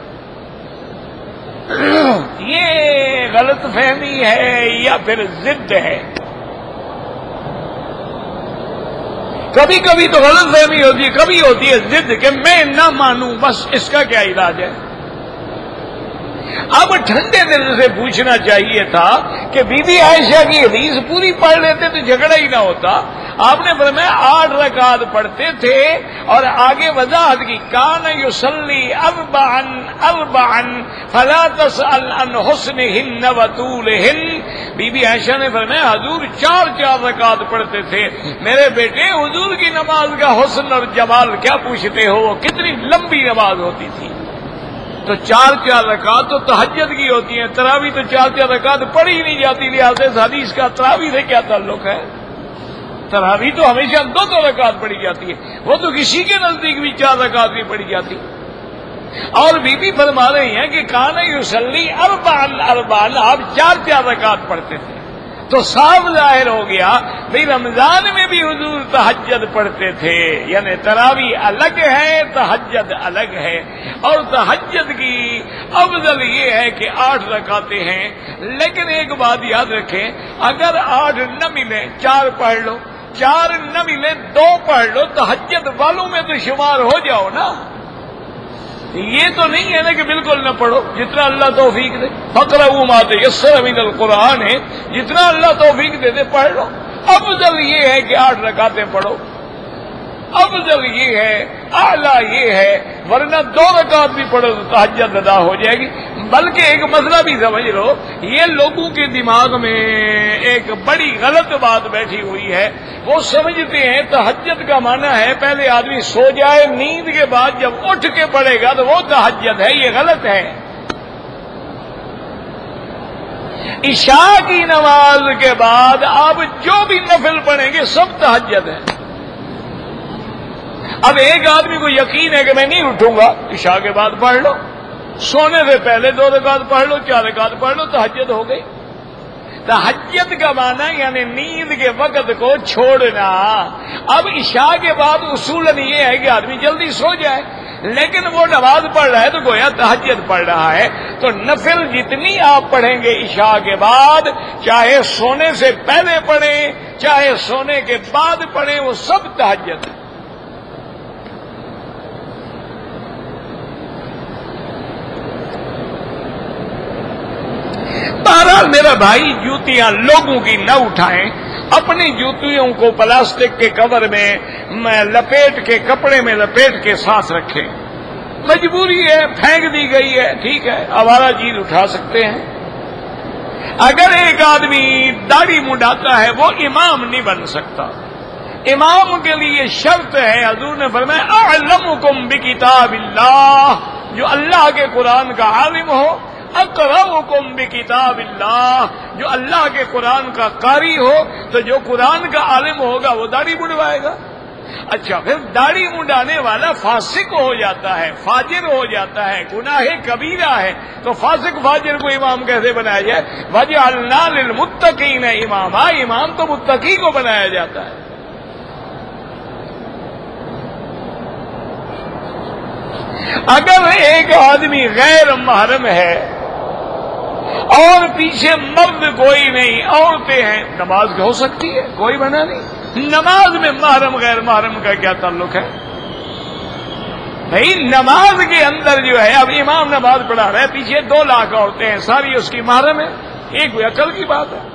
یہ غلط فہمی ہے یا پھر ضد ہے؟ کبھی کبھی تو غلط فہمی ہوتی ہے، کبھی ہوتی ہے ضد کہ میں نہ مانوں، بس اس کا کیا علاج ہے؟ اب ٹھنڈے دل سے پوچھنا چاہیے تھا کہ بی بی عائشہ کی حدیث پوری پڑھ لیتے تو جھگڑا ہی نہ ہوتا۔ آپ نے فرمایا 8 رکعت پڑھتے تھے اور آگے وضاحت کی کان یصلی 4 فلا تسأل عن حسنہن وطولہن۔ بی بی عائشہ نے فرمایا حضور 4 رکعت پڑھتے تھے، میرے بیٹے حضور کی نماز کا حسن اور جمال کیا پوچھتے ہو، وہ کتنی لمبی نماز ہوتی تھی۔ تو 4 رکعت تو تہجد کی ہوتی ہیں، تراویح تو 4 رکعت پڑھی ہی نہیں جاتی، لہٰذا اس حدیث کا تراویح سے کیا تعلق ہے؟ تراویح تو ہمیشہ 2 رکعت پڑھی جاتی ہے، وہ تو کسی کے نزدیک بھی 4 رکعت بھی پڑھی جاتی۔ اور بی بی فرما رہی ہیں کہ کان یصلی 4 آپ 4 رکعت پڑھتے تھے، تو صاف ظاہر ہو گیا بھئی رمضان میں بھی حضور تہجد پڑھتے تھے، یعنی تراویح الگ ہے، تہجد الگ ہے، اور تہجد کی افضل یہ ہے کہ 8 رکعتیں ہیں۔ لیکن ایک بات یاد رکھیں، اگر 8 نہ ملے 4 پڑھ لو، 4 نہ ملے 2 پڑھ لو، تہجد والوں میں تو شمار ہو جاؤ نا۔ یہ تو نہیں ہے نا کہ بالکل نہ پڑھو، جتنا اللہ توفیق دے، فَاقْرَؤُوا مَا تَيَسَّرَ مِنَ الْقُرْآنِ ہے، جتنا اللہ توفیق دے دے پڑھ لو۔ افضل یہ ہے کہ 8 رکعتیں پڑھو، افضل یہ ہے، اعلیٰ یہ ہے، ورنہ 2 رکعت بھی پڑھو تو تہجد ادا ہو جائے گی۔ بلکہ ایک مسئلہ بھی سمجھ لو، یہ لوگوں کے دماغ میں ایک بڑی غلط بات بیٹھی ہوئی ہے، وہ سمجھتے ہیں تہجد کا معنی ہے پہلے آدمی سو جائے، نیند کے بعد جب اٹھ کے پڑھے گا تو وہ تہجد ہے۔ یہ غلط ہے۔ عشاء کی نماز کے بعد آپ جو بھی نفل پڑھیں گے سب تہجد ہے۔ اب ایک آدمی کو یقین ہے کہ میں نہیں اٹھوں گا، عشاء کے بعد پڑھ لو، سونے سے پہلے 2 رکعت پڑھ لو، 4 رکعت پڑھ لو، تہجد ہو گئی۔ تہجد کا معنی یعنی نیند کے وقت کو چھوڑنا۔ اب عشاء کے بعد اصولاً یہ ہے کہ آدمی جلدی سو جائے، لیکن وہ نماز پڑھ رہا ہے تو گویا تہجد پڑھ رہا ہے۔ تو نفل جتنی آپ پڑھیں گے عشاء کے بعد، چاہے سونے سے پہلے پڑھیں چاہے سونے کے بعد پڑھیں، وہ سب تہجد ہے۔ بہرحال میرا بھائی، جوتیاں لوگوں کی نہ اٹھائیں، اپنی جوتیوں کو پلاسٹک کے کور میں لپیٹ کے، کپڑے میں لپیٹ کے ساتھ رکھیں۔ مجبوری ہے، پھینک دی گئی ہے، ٹھیک ہے، آوارہ چیز اٹھا سکتے ہیں۔ اگر ایک آدمی داڑھی منڈاتا ہے وہ امام نہیں بن سکتا۔ امام کے لیے شرط ہے، حضور نے فرمایا اعلمکم بکتاب اللہ، جو اللہ کے قرآن کا عالم ہو، اقرأکم بکتاب اللہ، جو اللہ کے قرآن کا قاری ہو، تو جو قرآن کا عالم ہوگا وہ داڑھی منڈوائے گا۔ اچھا، پھر داڑھی منڈانے والا فاسق ہو جاتا ہے، فاجر ہو جاتا ہے، گناہ کبیرہ ہے، تو فاسق فاجر کو امام کیسے بنایا جائے؟ وَجَعَلْنَا لِلْمُتَّقِينَ اماما، امام تو متقی کو بنایا جاتا ہے۔ اگر ایک آدمی غیر محرم ہے اور پیچھے مرد کوئی نہیں، عورتیں ہیں، نماز ہو سکتی ہے؟ کوئی منع نہیں۔ نماز میں محرم غیر محرم کا کیا تعلق ہے بھائی؟ نماز کے اندر جو ہے اب امام نماز پڑھا رہا ہے، پیچھے 2 لاکھ عورتیں ہیں، ساری اس کی محرم ہے؟ یہ کوئی عقل کی بات ہے؟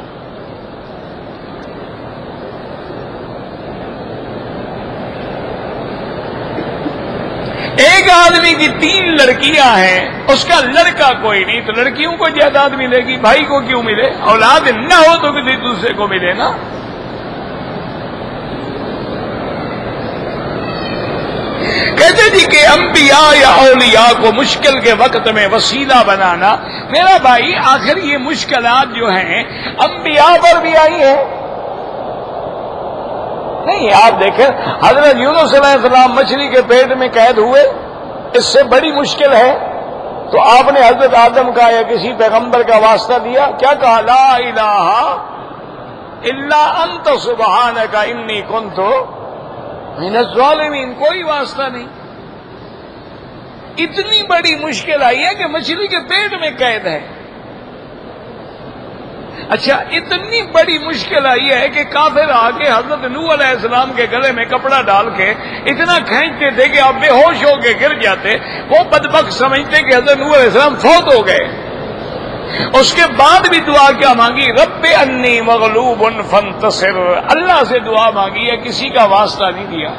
ایک آدمی کی 3 لڑکیاں ہیں، اس کا لڑکا کوئی نہیں، تو لڑکیوں کو جائیداد ملے گی، بھائی کو کیوں ملے؟ اولاد نہ ہو تو کسی دوسرے کو ملے نا۔ کہتے جی کہ انبیاء یا اولیاء کو مشکل کے وقت میں وسیلہ بنانا، میرا بھائی آخر یہ مشکلات جو ہیں انبیاء پر بھی آئی ہیں؟ نہیں، آپ دیکھیں حضرت یونس علیہ السلام مچھلی کے پیٹ میں قید ہوئے، اس سے بڑی مشکل ہے، تو آپ نے حضرت آدم کا یا کسی پیغمبر کا واسطہ دیا؟ کیا کہا؟ لا الہ الا انت سبحانک انی کنت من الظالمین۔ کوئی واسطہ نہیں۔ اتنی بڑی مشکل آئی ہے کہ مچھلی کے پیٹ میں قید ہے۔ اچھا، اتنی بڑی مشکل آئی ہے کہ کافر آ کے حضرت نوح علیہ السلام کے گلے میں کپڑا ڈال کے اتنا کھینچتے تھے کہ آپ بے ہوش ہو کے گر جاتے، وہ بدبخت سمجھتے کہ حضرت نوح علیہ السلام فوت ہو گئے۔ اس کے بعد بھی دعا کیا مانگی؟ رب انی مغلوب فانتصر، اللہ سے دعا مانگی ہے، کسی کا واسطہ نہیں دیا۔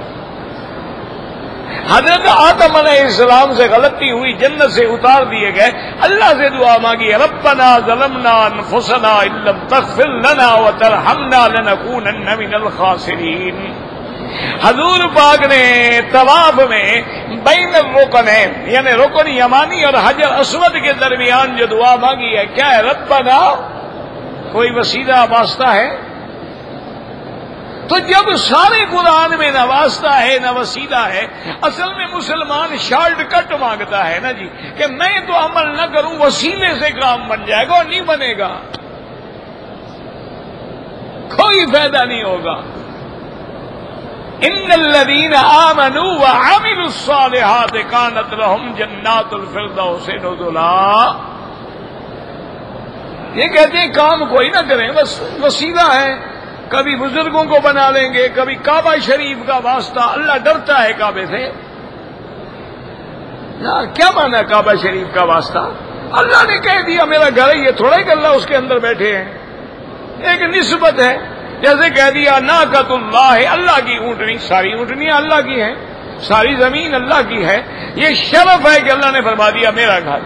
حضرت آدم علیہ السلام سے غلطی ہوئی، جنت سے اتار دیے گئے، اللہ سے دعا مانگی ربنا ظلمنا انفسنا ان لم تغفر لنا وترحمنا لنکونن من الخاسرین۔ حضور پاک نے طواف میں بین الرکنین یعنی رکن یمانی اور حجر اسود کے درمیان جو دعا مانگی ہے، کیا ہے؟ ربنا، کوئی وسیلہ واسطہ ہے؟ تو جب سارے قرآن میں نہ واسطہ ہے نہ وسیلہ ہے، اصل میں مسلمان شارٹ کٹ مانگتا ہے نا جی، کہ میں تو عمل نہ کروں، وسیلے سے کام بن جائے گا، اور نہیں بنے گا، کوئی فائدہ نہیں ہوگا۔ ان الذین آمنوا وعملوا الصالحات کانت لهم جنات الفردوس نزلا۔ یہ کہتے ہیں کام کوئی نہ کریں، بس وسیلہ ہے، کبھی بزرگوں کو بنا لیں گے، کبھی کعبہ شریف کا واسطہ، اللہ ڈرتا ہے کعبے سے۔ کیا مانا کعبہ شریف کا واسطہ؟ اللہ نے کہہ دیا میرا گھر ہے، یہ تھوڑا ہی کہ اللہ اس کے اندر بیٹھے ہیں، ایک نسبت ہے۔ جیسے کہہ دیا ناقۃ اللہ ہے، اللہ کی اونٹنی، ساری اونٹنیاں اللہ کی ہیں، ساری زمین اللہ کی ہے، یہ شرف ہے کہ اللہ نے فرما دیا میرا گھر۔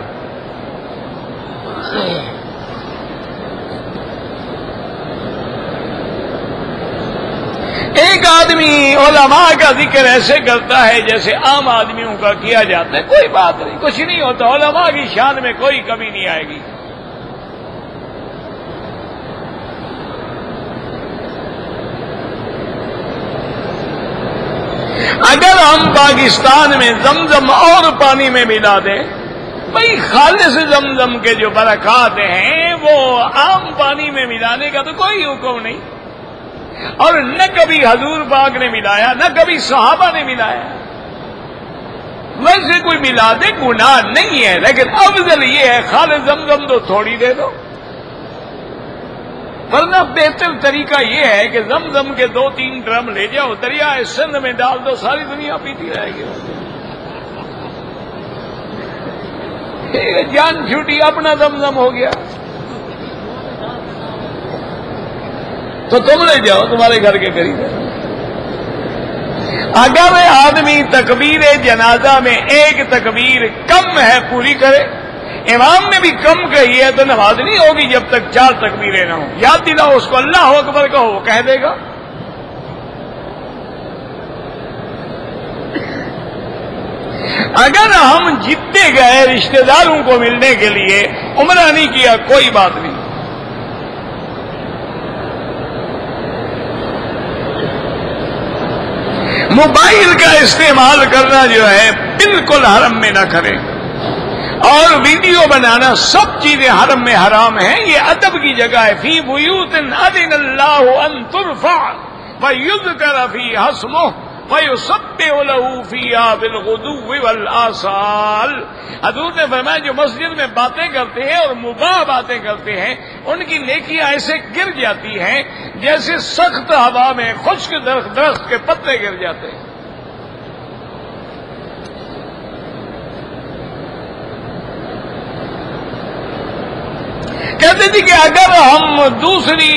ایک آدمی علماء کا ذکر ایسے کرتا ہے جیسے عام آدمیوں کا کیا جاتا ہے، کوئی بات نہیں، کچھ نہیں ہوتا، علماء کی شان میں کوئی کمی نہیں آئے گی۔ اگر ہم پاکستان میں زمزم اور پانی میں ملا دیں، بھائی خالص زمزم کے جو برکات ہیں وہ عام پانی میں ملانے کا تو کوئی حکم نہیں، اور نہ کبھی حضور پاک نے ملایا، نہ کبھی صحابہ نے ملایا۔ ویسے کوئی ملا دے گناہ نہیں ہے، لیکن افضل یہ ہے خالص زمزم تو تھوڑی دے دو، ورنہ بہتر طریقہ یہ ہے کہ زمزم کے 2-3 ڈرم لے جاؤ، دریائے سندھ میں ڈال دو، ساری دنیا پیتی رہے گی۔ جان چھوٹی، اپنا زمزم ہو گیا، تو تم لے جاؤ، تمہارے گھر کے قریب ہے۔ اگر آدمی تکبیر جنازہ میں ایک تکبیر کم ہے پوری کرے، امام نے بھی کم کہی ہے، تو نماز نہیں ہوگی جب تک 4 تکبیریں نہ ہوں۔ یاد دلاؤ اس کو، اللہ اکبر کہو، وہ کہہ دے گا۔ اگر ہم جتنے گئے رشتہ داروں کو ملنے کے لیے، عمرہ نہیں کیا، کوئی بات نہیں، موبائل کا استعمال کرنا جو ہے بالکل حرم میں نہ کریں، اور ویڈیو بنانا، سب چیزیں حرم میں حرام ہیں، یہ ادب کی جگہ ہے۔ فی بیوت اذن اللہ ان ترفع ویذکر فیہا اسمہ فَيُسَبِّحُ لَهُ فِيهَا بِالْغُدُوِّ وَالْآصَالِ۔ حضور نے فرمایا جو مسجد میں باتیں کرتے ہیں اور مباح باتیں کرتے ہیں ان کی نیکیاں ایسے گر جاتی ہیں جیسے سخت ہوا میں خشک درخت کے پتے گر جاتے ہیں۔ کہتے تھے کہ اگر ہم دوسری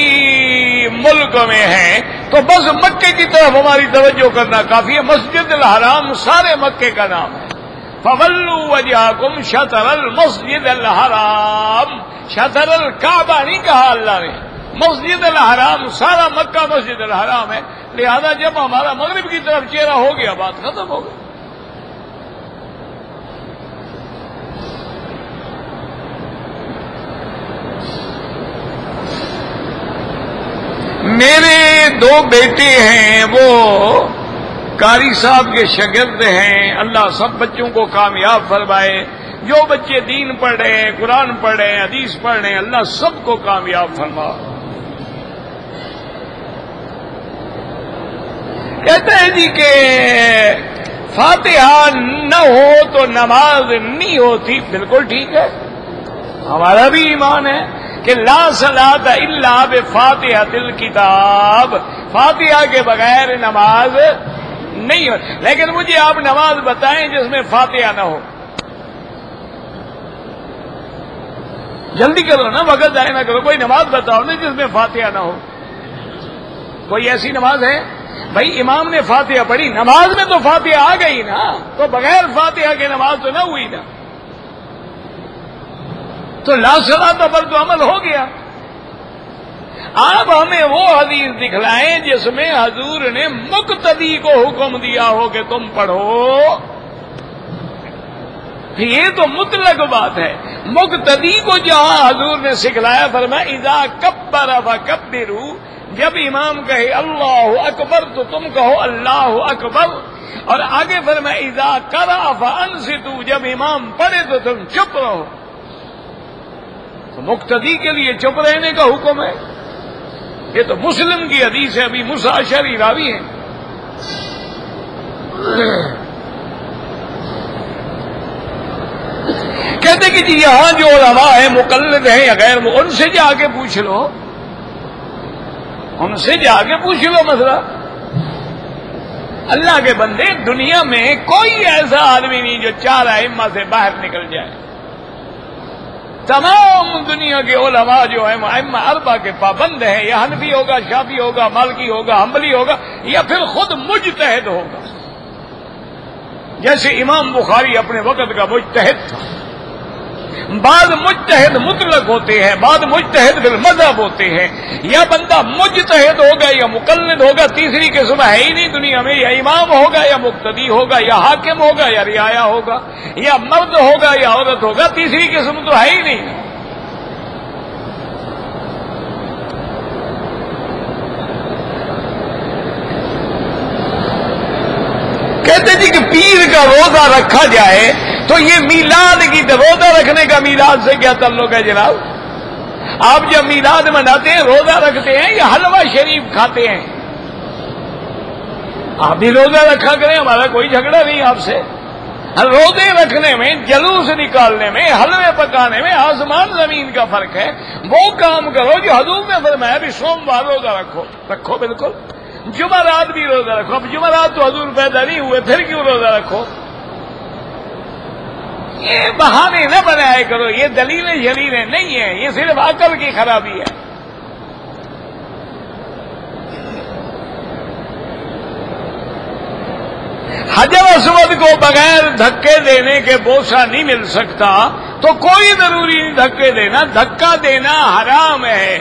ملک میں ہیں تو بس مکے کی طرف ہماری توجہ کرنا کافی ہے۔ مسجد الحرام سارے مکے کا نام ہے۔ فَوَلُّوا وَجْهَكُمْ شَطْرَ الْمَسْجِدِ الْحَرَامِ، شطر الکعبہ نہیں کہا اللہ نے، مسجد الحرام، سارا مکہ مسجد الحرام ہے، لہذا جب ہمارا مغرب کی طرف چہرہ ہو گیا بات ختم ہو گئی۔ میرے دو بیٹے ہیں، وہ قاری صاحب کے شاگرد ہیں، اللہ سب بچوں کو کامیاب فرمائے۔ جو بچے دین پڑھ رہے ہیں، قرآن پڑھ رہے ہیں، حدیث پڑھ رہے ہیں، اللہ سب کو کامیاب فرما۔ کہتے ہیں جی کہ فاتحہ نہ ہو تو نماز نہیں ہوتی، بالکل ٹھیک ہے، ہمارا بھی ایمان ہے کہ لا صلاۃ الا بفاتحۃ الکتاب، فاتحہ کے بغیر نماز نہیں ہو۔ لیکن مجھے آپ نماز بتائیں جس میں فاتحہ نہ ہو، جلدی کرو نا، وقت ضائع نہ کرو، کوئی نماز بتاؤ نا جس میں فاتحہ نہ ہو۔ کوئی ایسی نماز ہے؟ بھائی امام نے فاتحہ پڑھی، نماز میں تو فاتحہ آ گئی نا، تو بغیر فاتحہ کے نماز تو نہ ہوئی نا، تو لا صلاۃ پر تو عمل ہو گیا۔ آپ ہمیں وہ حدیث دکھلائیں جس میں حضور نے مقتدی کو حکم دیا ہو کہ تم پڑھو، یہ تو مطلق بات ہے۔ مقتدی کو جہاں حضور نے سکھلایا فرمایا اذا کبر فکبروا، جب امام کہے اللہ اکبر تو تم کہو اللہ اکبر، اور آگے فرمایا اذا قرأ فانصتوا، جب امام پڑھے تو تم چپ رہو۔ تو مقتدی کے لیے چپ رہنے کا حکم ہے، یہ تو مسلم کی حدیث ہے، ابھی موسیٰ اشعری راوی ہیں۔ کہتے کہ جی یہاں جو علماء ہیں مقلد ہیں یا غیر، ان سے جا کے پوچھ لو، ان سے جا کے پوچھ لو مسئلہ۔ اللہ کے بندے، دنیا میں کوئی ایسا آدمی نہیں جو چار ائمہ سے باہر نکل جائے۔ تمام دنیا کے علماء جو ہیں ائمہ اربعہ کے پابند ہیں، یا حنفی ہوگا، شافعی ہوگا، مالکی ہوگا، حنبلی ہوگا، یا پھر خود مجتہد ہوگا۔ جیسے امام بخاری اپنے وقت کا مجتہد تھا، بعض مجتہد مطلق ہوتے ہیں، بعض مجتہد بالمذہب ہوتے ہیں، یا بندہ مجتہد ہوگا یا مقلد ہوگا، تیسری قسم ہے ہی نہیں دنیا میں، یا امام ہوگا یا مقتدی ہوگا، یا حاکم ہوگا یا رعایا ہوگا، یا مرد ہوگا یا عورت ہوگا، تیسری قسم تو ہے ہی نہیں۔ کہتے جی کہ پیر کا روزہ رکھا جائے تو یہ میلاد کی روزہ رکھنے کا میلاد سے کیا تعلق ہے جناب؟ آپ جب میلاد مناتے ہیں روزہ رکھتے ہیں یا حلوہ شریف کھاتے ہیں؟ آپ بھی روزہ رکھا کریں، ہمارا کوئی جھگڑا نہیں آپ سے۔ روزے رکھنے میں، جلوس نکالنے میں، حلوے پکانے میں آسمان زمین کا فرق ہے۔ وہ کام کرو جو حضور نے فرمایا بھی سوموار روزہ رکھو بالکل، جمعرات بھی روزہ رکھو۔ اب جمعرات تو حضور پیدا نہیں ہوئے، پھر کیوں روزہ رکھو؟ یہ بہانے نہ بنایا کرو، یہ دلیلیں شلیلیں نہیں ہیں، یہ صرف عقل کی خرابی ہے۔ حجر اسود کو بغیر دھکے دینے کے بوسہ نہیں مل سکتا، تو کوئی ضروری نہیں دھکے دینا، دھکا دینا حرام ہے،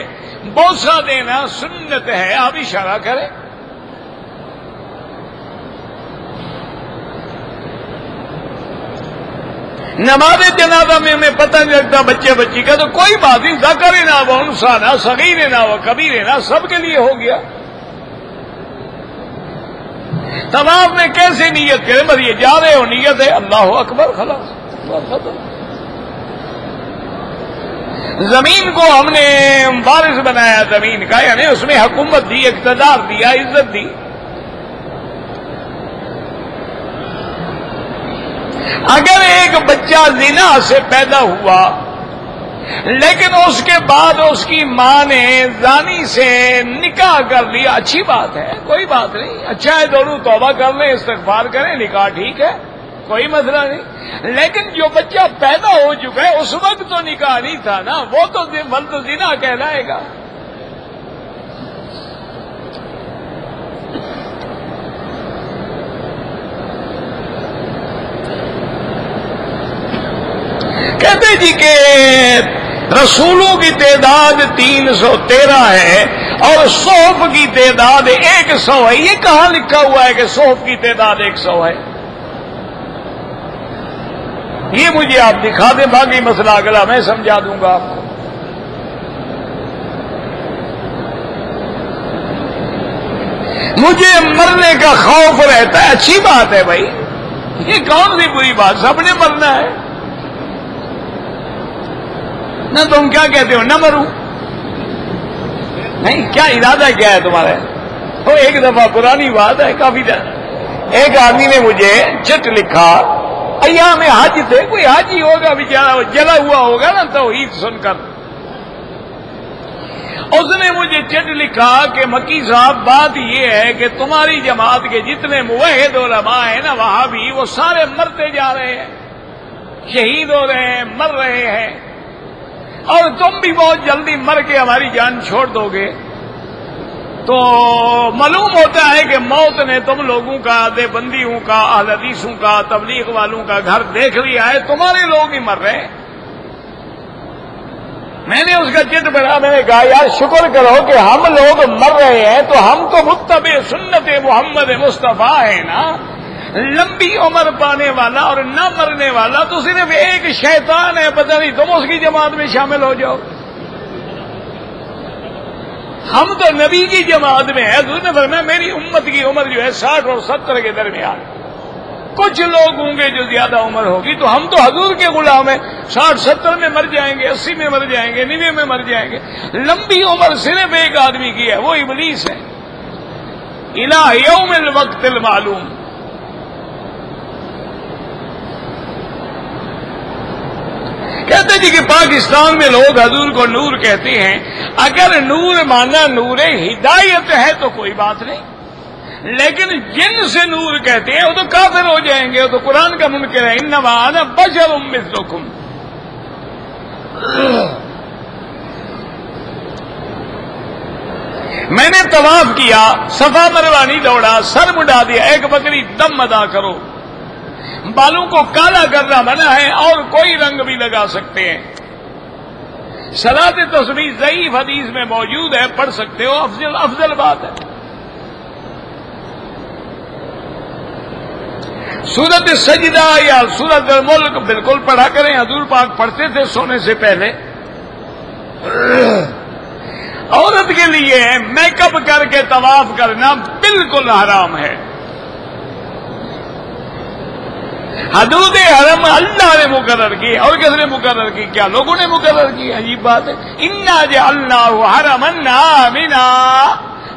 بوسہ دینا سنت ہے، آپ اشارہ کریں۔ نماز جنازہ میں ہمیں پتہ نہیں لگتا بچے بچی کا، تو کوئی بات نہیں، ذکر نہ و انثیٰ نہ، صغیر نہ و کبیر نہ، سب کے لیے ہو گیا۔ طواف میں کیسے نیت کریں؟ بس یہ جا رہے ہو، نیت ہے اللہ اکبر، خلاص ختم۔ زمین کو ہم نے وارث بنایا زمین کا، یعنی اس میں حکومت دی، اقتدار دیا، عزت دی، اگر ایک بچہ زنا سے پیدا ہوا لیکن اس کے بعد اس کی ماں نے زانی سے نکاح کر لیا، اچھی بات ہے، کوئی بات نہیں، اچھا ہے، دونوں توبہ کر لیں، استغفار کریں، نکاح ٹھیک ہے، کوئی مسئلہ نہیں۔ لیکن جو بچہ پیدا ہو چکا ہے اس وقت تو نکاح نہیں تھا نا، وہ تو ولد زنا کہلائے گا۔ کہتے جی کہ رسولوں کی تعداد 313 ہے اور صحف کی تعداد 100 ہے، یہ کہاں لکھا ہوا ہے کہ صحف کی تعداد 100 ہے؟ یہ مجھے آپ دکھا دیں، باقی مسئلہ اگلا میں سمجھا دوں گا آپ کو۔ مجھے مرنے کا خوف رہتا ہے، اچھی بات ہے بھائی، یہ کون سی بری بات، سب نے مرنا ہے نہ، تم کیا کہتے ہو نہ مروں؟ نہیں، کیا ارادہ کیا ہے تمہارا؟ وہ ایک دفعہ پرانی بات ہے، کافی ایک آدمی نے مجھے چٹ لکھا، ایام حج تھے، کوئی حج ہی ہوگا بیچارہ، جلا ہوا ہوگا نا توحید سن کر، اس نے مجھے چٹ لکھا کہ مکی صاحب بات یہ ہے کہ تمہاری جماعت کے جتنے موحد علماء ہیں نا وہاں بھی، وہ سارے مرتے جا رہے ہیں، شہید ہو رہے ہیں، مر رہے ہیں، اور تم بھی بہت جلدی مر کے ہماری جان چھوڑ دو گے، تو معلوم ہوتا ہے کہ موت نے تم لوگوں کا، دیوبندیوں کا، اہل حدیثوں کا، تبلیغ والوں کا گھر دیکھ لیا ہے، تمہارے لوگ ہی مر رہے ہیں۔ میں نے اس کا چٹ بنا، میں نے کہا یار شکر کرو کہ ہم لوگ مر رہے ہیں تو ہم تو متبع سنت محمد مصطفیٰ ہے نا، لمبی عمر پانے والا اور نہ مرنے والا تو صرف ایک شیطان ہے، پتہ نہیں تم اس کی جماعت میں شامل ہو جاؤ۔ ہم تو نبی کی جماعت میں ہے، حضور نے فرمایا میری امت کی عمر جو ہے 60 اور 70 کے درمیان، کچھ لوگ ہوں گے جو زیادہ عمر ہوگی، تو ہم تو حضور کے غلام ہیں، 60-70 میں مر جائیں گے، 80 میں مر جائیں گے، 90 میں مر جائیں گے۔ لمبی عمر صرف ایک آدمی کی ہے، وہ ابلیس ہے، الہ یوم الوقت المعلوم۔ کہتے جی کہ پاکستان میں لوگ حضور کو نور کہتے ہیں، اگر نور مانا نور ہدایت ہے تو کوئی بات نہیں، لیکن جن سے نور کہتے ہیں وہ تو کافر ہو جائیں گے، وہ تو قرآن کا منکر ہے، انما انا بشر مثلکم۔ میں نے طواف کیا، صفا مروا نہیں دوڑا، سر مڈا دیا، ایک بکری دم ادا کرو، بالوں کو کالا کرنا منع ہے اور کوئی رنگ بھی لگا سکتے ہیں، صلاۃ تسبیح ضعیف حدیث میں موجود ہے، پڑھ سکتے ہو، افضل بات ہے۔ سورت سجدہ یا سورت الملک بالکل پڑھا کریں، حضور پاک پڑھتے تھے سونے سے پہلے۔ عورت کے لیے میک اپ کر کے طواف کرنا بالکل حرام ہے۔ حدود حرم اللہ نے مقرر کی، اور کس نے مقرر کی؟ کیا لوگوں نے مقرر کی؟ عجیب بات ہے۔ انا جعلناہ حرما آمنا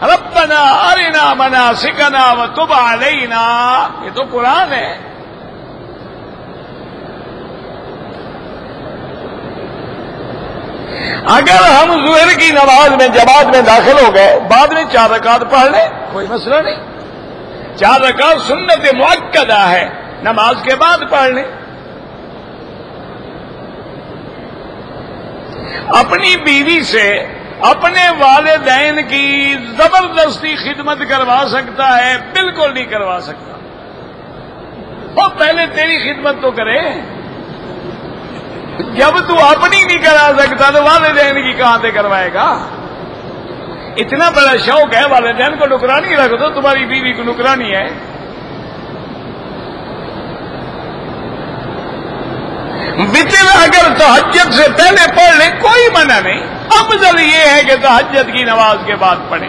ربنا ارنا مناسکنا وتب علینا، یہ تو قرآن ہے۔ اگر ہم ظہر کی نماز میں جماعت میں داخل ہو گئے، بعد میں 4 رکعت پڑھ لیں، کوئی مسئلہ نہیں، 4 رکعت سنت مؤکدہ ہے، نماز کے بعد پڑھ لیں۔ اپنی بیوی سے اپنے والدین کی زبردستی خدمت کروا سکتا ہے؟ بالکل نہیں کروا سکتا، وہ پہلے تیری خدمت تو کرے، جب تو اپنی نہیں کرا سکتا تو والدین کی کہاں سے کروائے گا؟ اتنا بڑا شوق ہے والدین کو نکرانی رکھ دو، تمہاری بیوی کو نکرانی ہے۔ وطر اگر تہجد سے پہلے پڑھ لیں کوئی منع نہیں، افضل یہ ہے کہ تہجد کی نماز کے بعد پڑھیں۔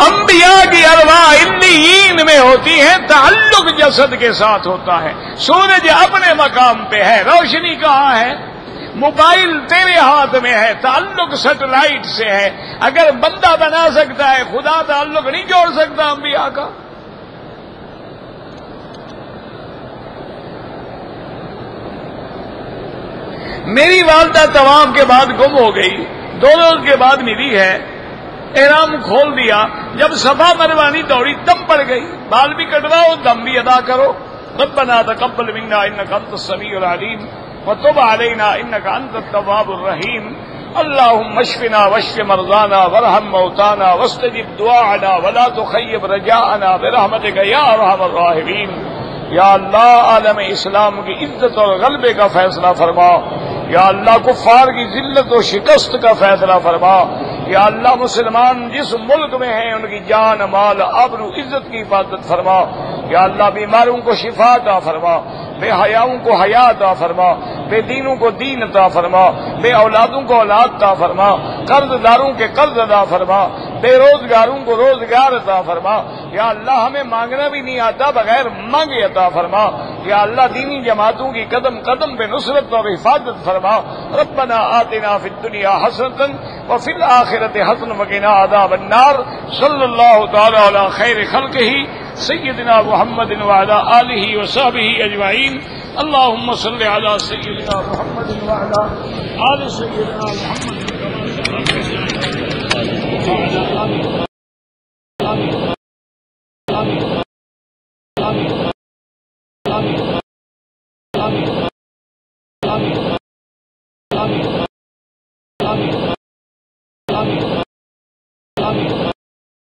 انبیاء کی ارواح علیین میں ہوتی ہے، تعلق جسد کے ساتھ ہوتا ہے۔ سورج اپنے مقام پہ ہے، روشنی کہاں ہے؟ موبائل تیرے ہاتھ میں ہے، تعلق سیٹلائٹ سے ہے۔ اگر بندہ بنا سکتا ہے، خدا تعلق نہیں جوڑ سکتا انبیاء کا؟ میری والدہ طواف کے بعد گم ہو گئی، 2 روز کے بعد ملی ہے، احرام کھول دیا، جب صفا مروانی دوڑی دم پڑ گئی، بال بھی کٹواؤ دم بھی ادا کرو۔ ربنا تقبل منا انك انت السميع العليم وتب علينا انك انت التواب الرحيم اللهم اشفنا واشف مرضانا وارحم موتانا واستجب دعاءنا ولا تخيب رجاءنا برحمتك يا ارحم الراحمين۔ یا اللہ عالم اسلام کی عزت اور غلبے کا فیصلہ فرما، یا اللہ کفار کی ذلت و شکست کا فیصلہ فرما، یا اللہ مسلمان جس ملک میں ہیں ان کی جان مال آبرو عزت کی حفاظت فرما، یا اللہ بیماروں کو شفا عطا فرما، بے حیاؤں کو حیا عطا فرما، بے دینوں کو دین عطا فرما، بے اولادوں کو اولاد عطا فرما، قرض داروں کے قرض عطا فرما، بے روزگاروں کو روزگار عطا فرما، یا اللہ ہمیں مانگنا بھی نہیں آتا بغیر مانگے عطا فرما، یا اللہ دینی جماعتوں کی قدم قدم پہ نصرت اور حفاظت فرما۔ ربنا آتنا فی الدنیا حسنۃ وفی الآخرۃ حسنۃ وقنا عذاب النار۔ صلی اللہ تعالی علی خیر خلقہ سیدنا محمد وعلی آلہ وصحبہ اجمعین۔ اللهم صل علی سیدنا محمد وعلی آل سیدنا محمد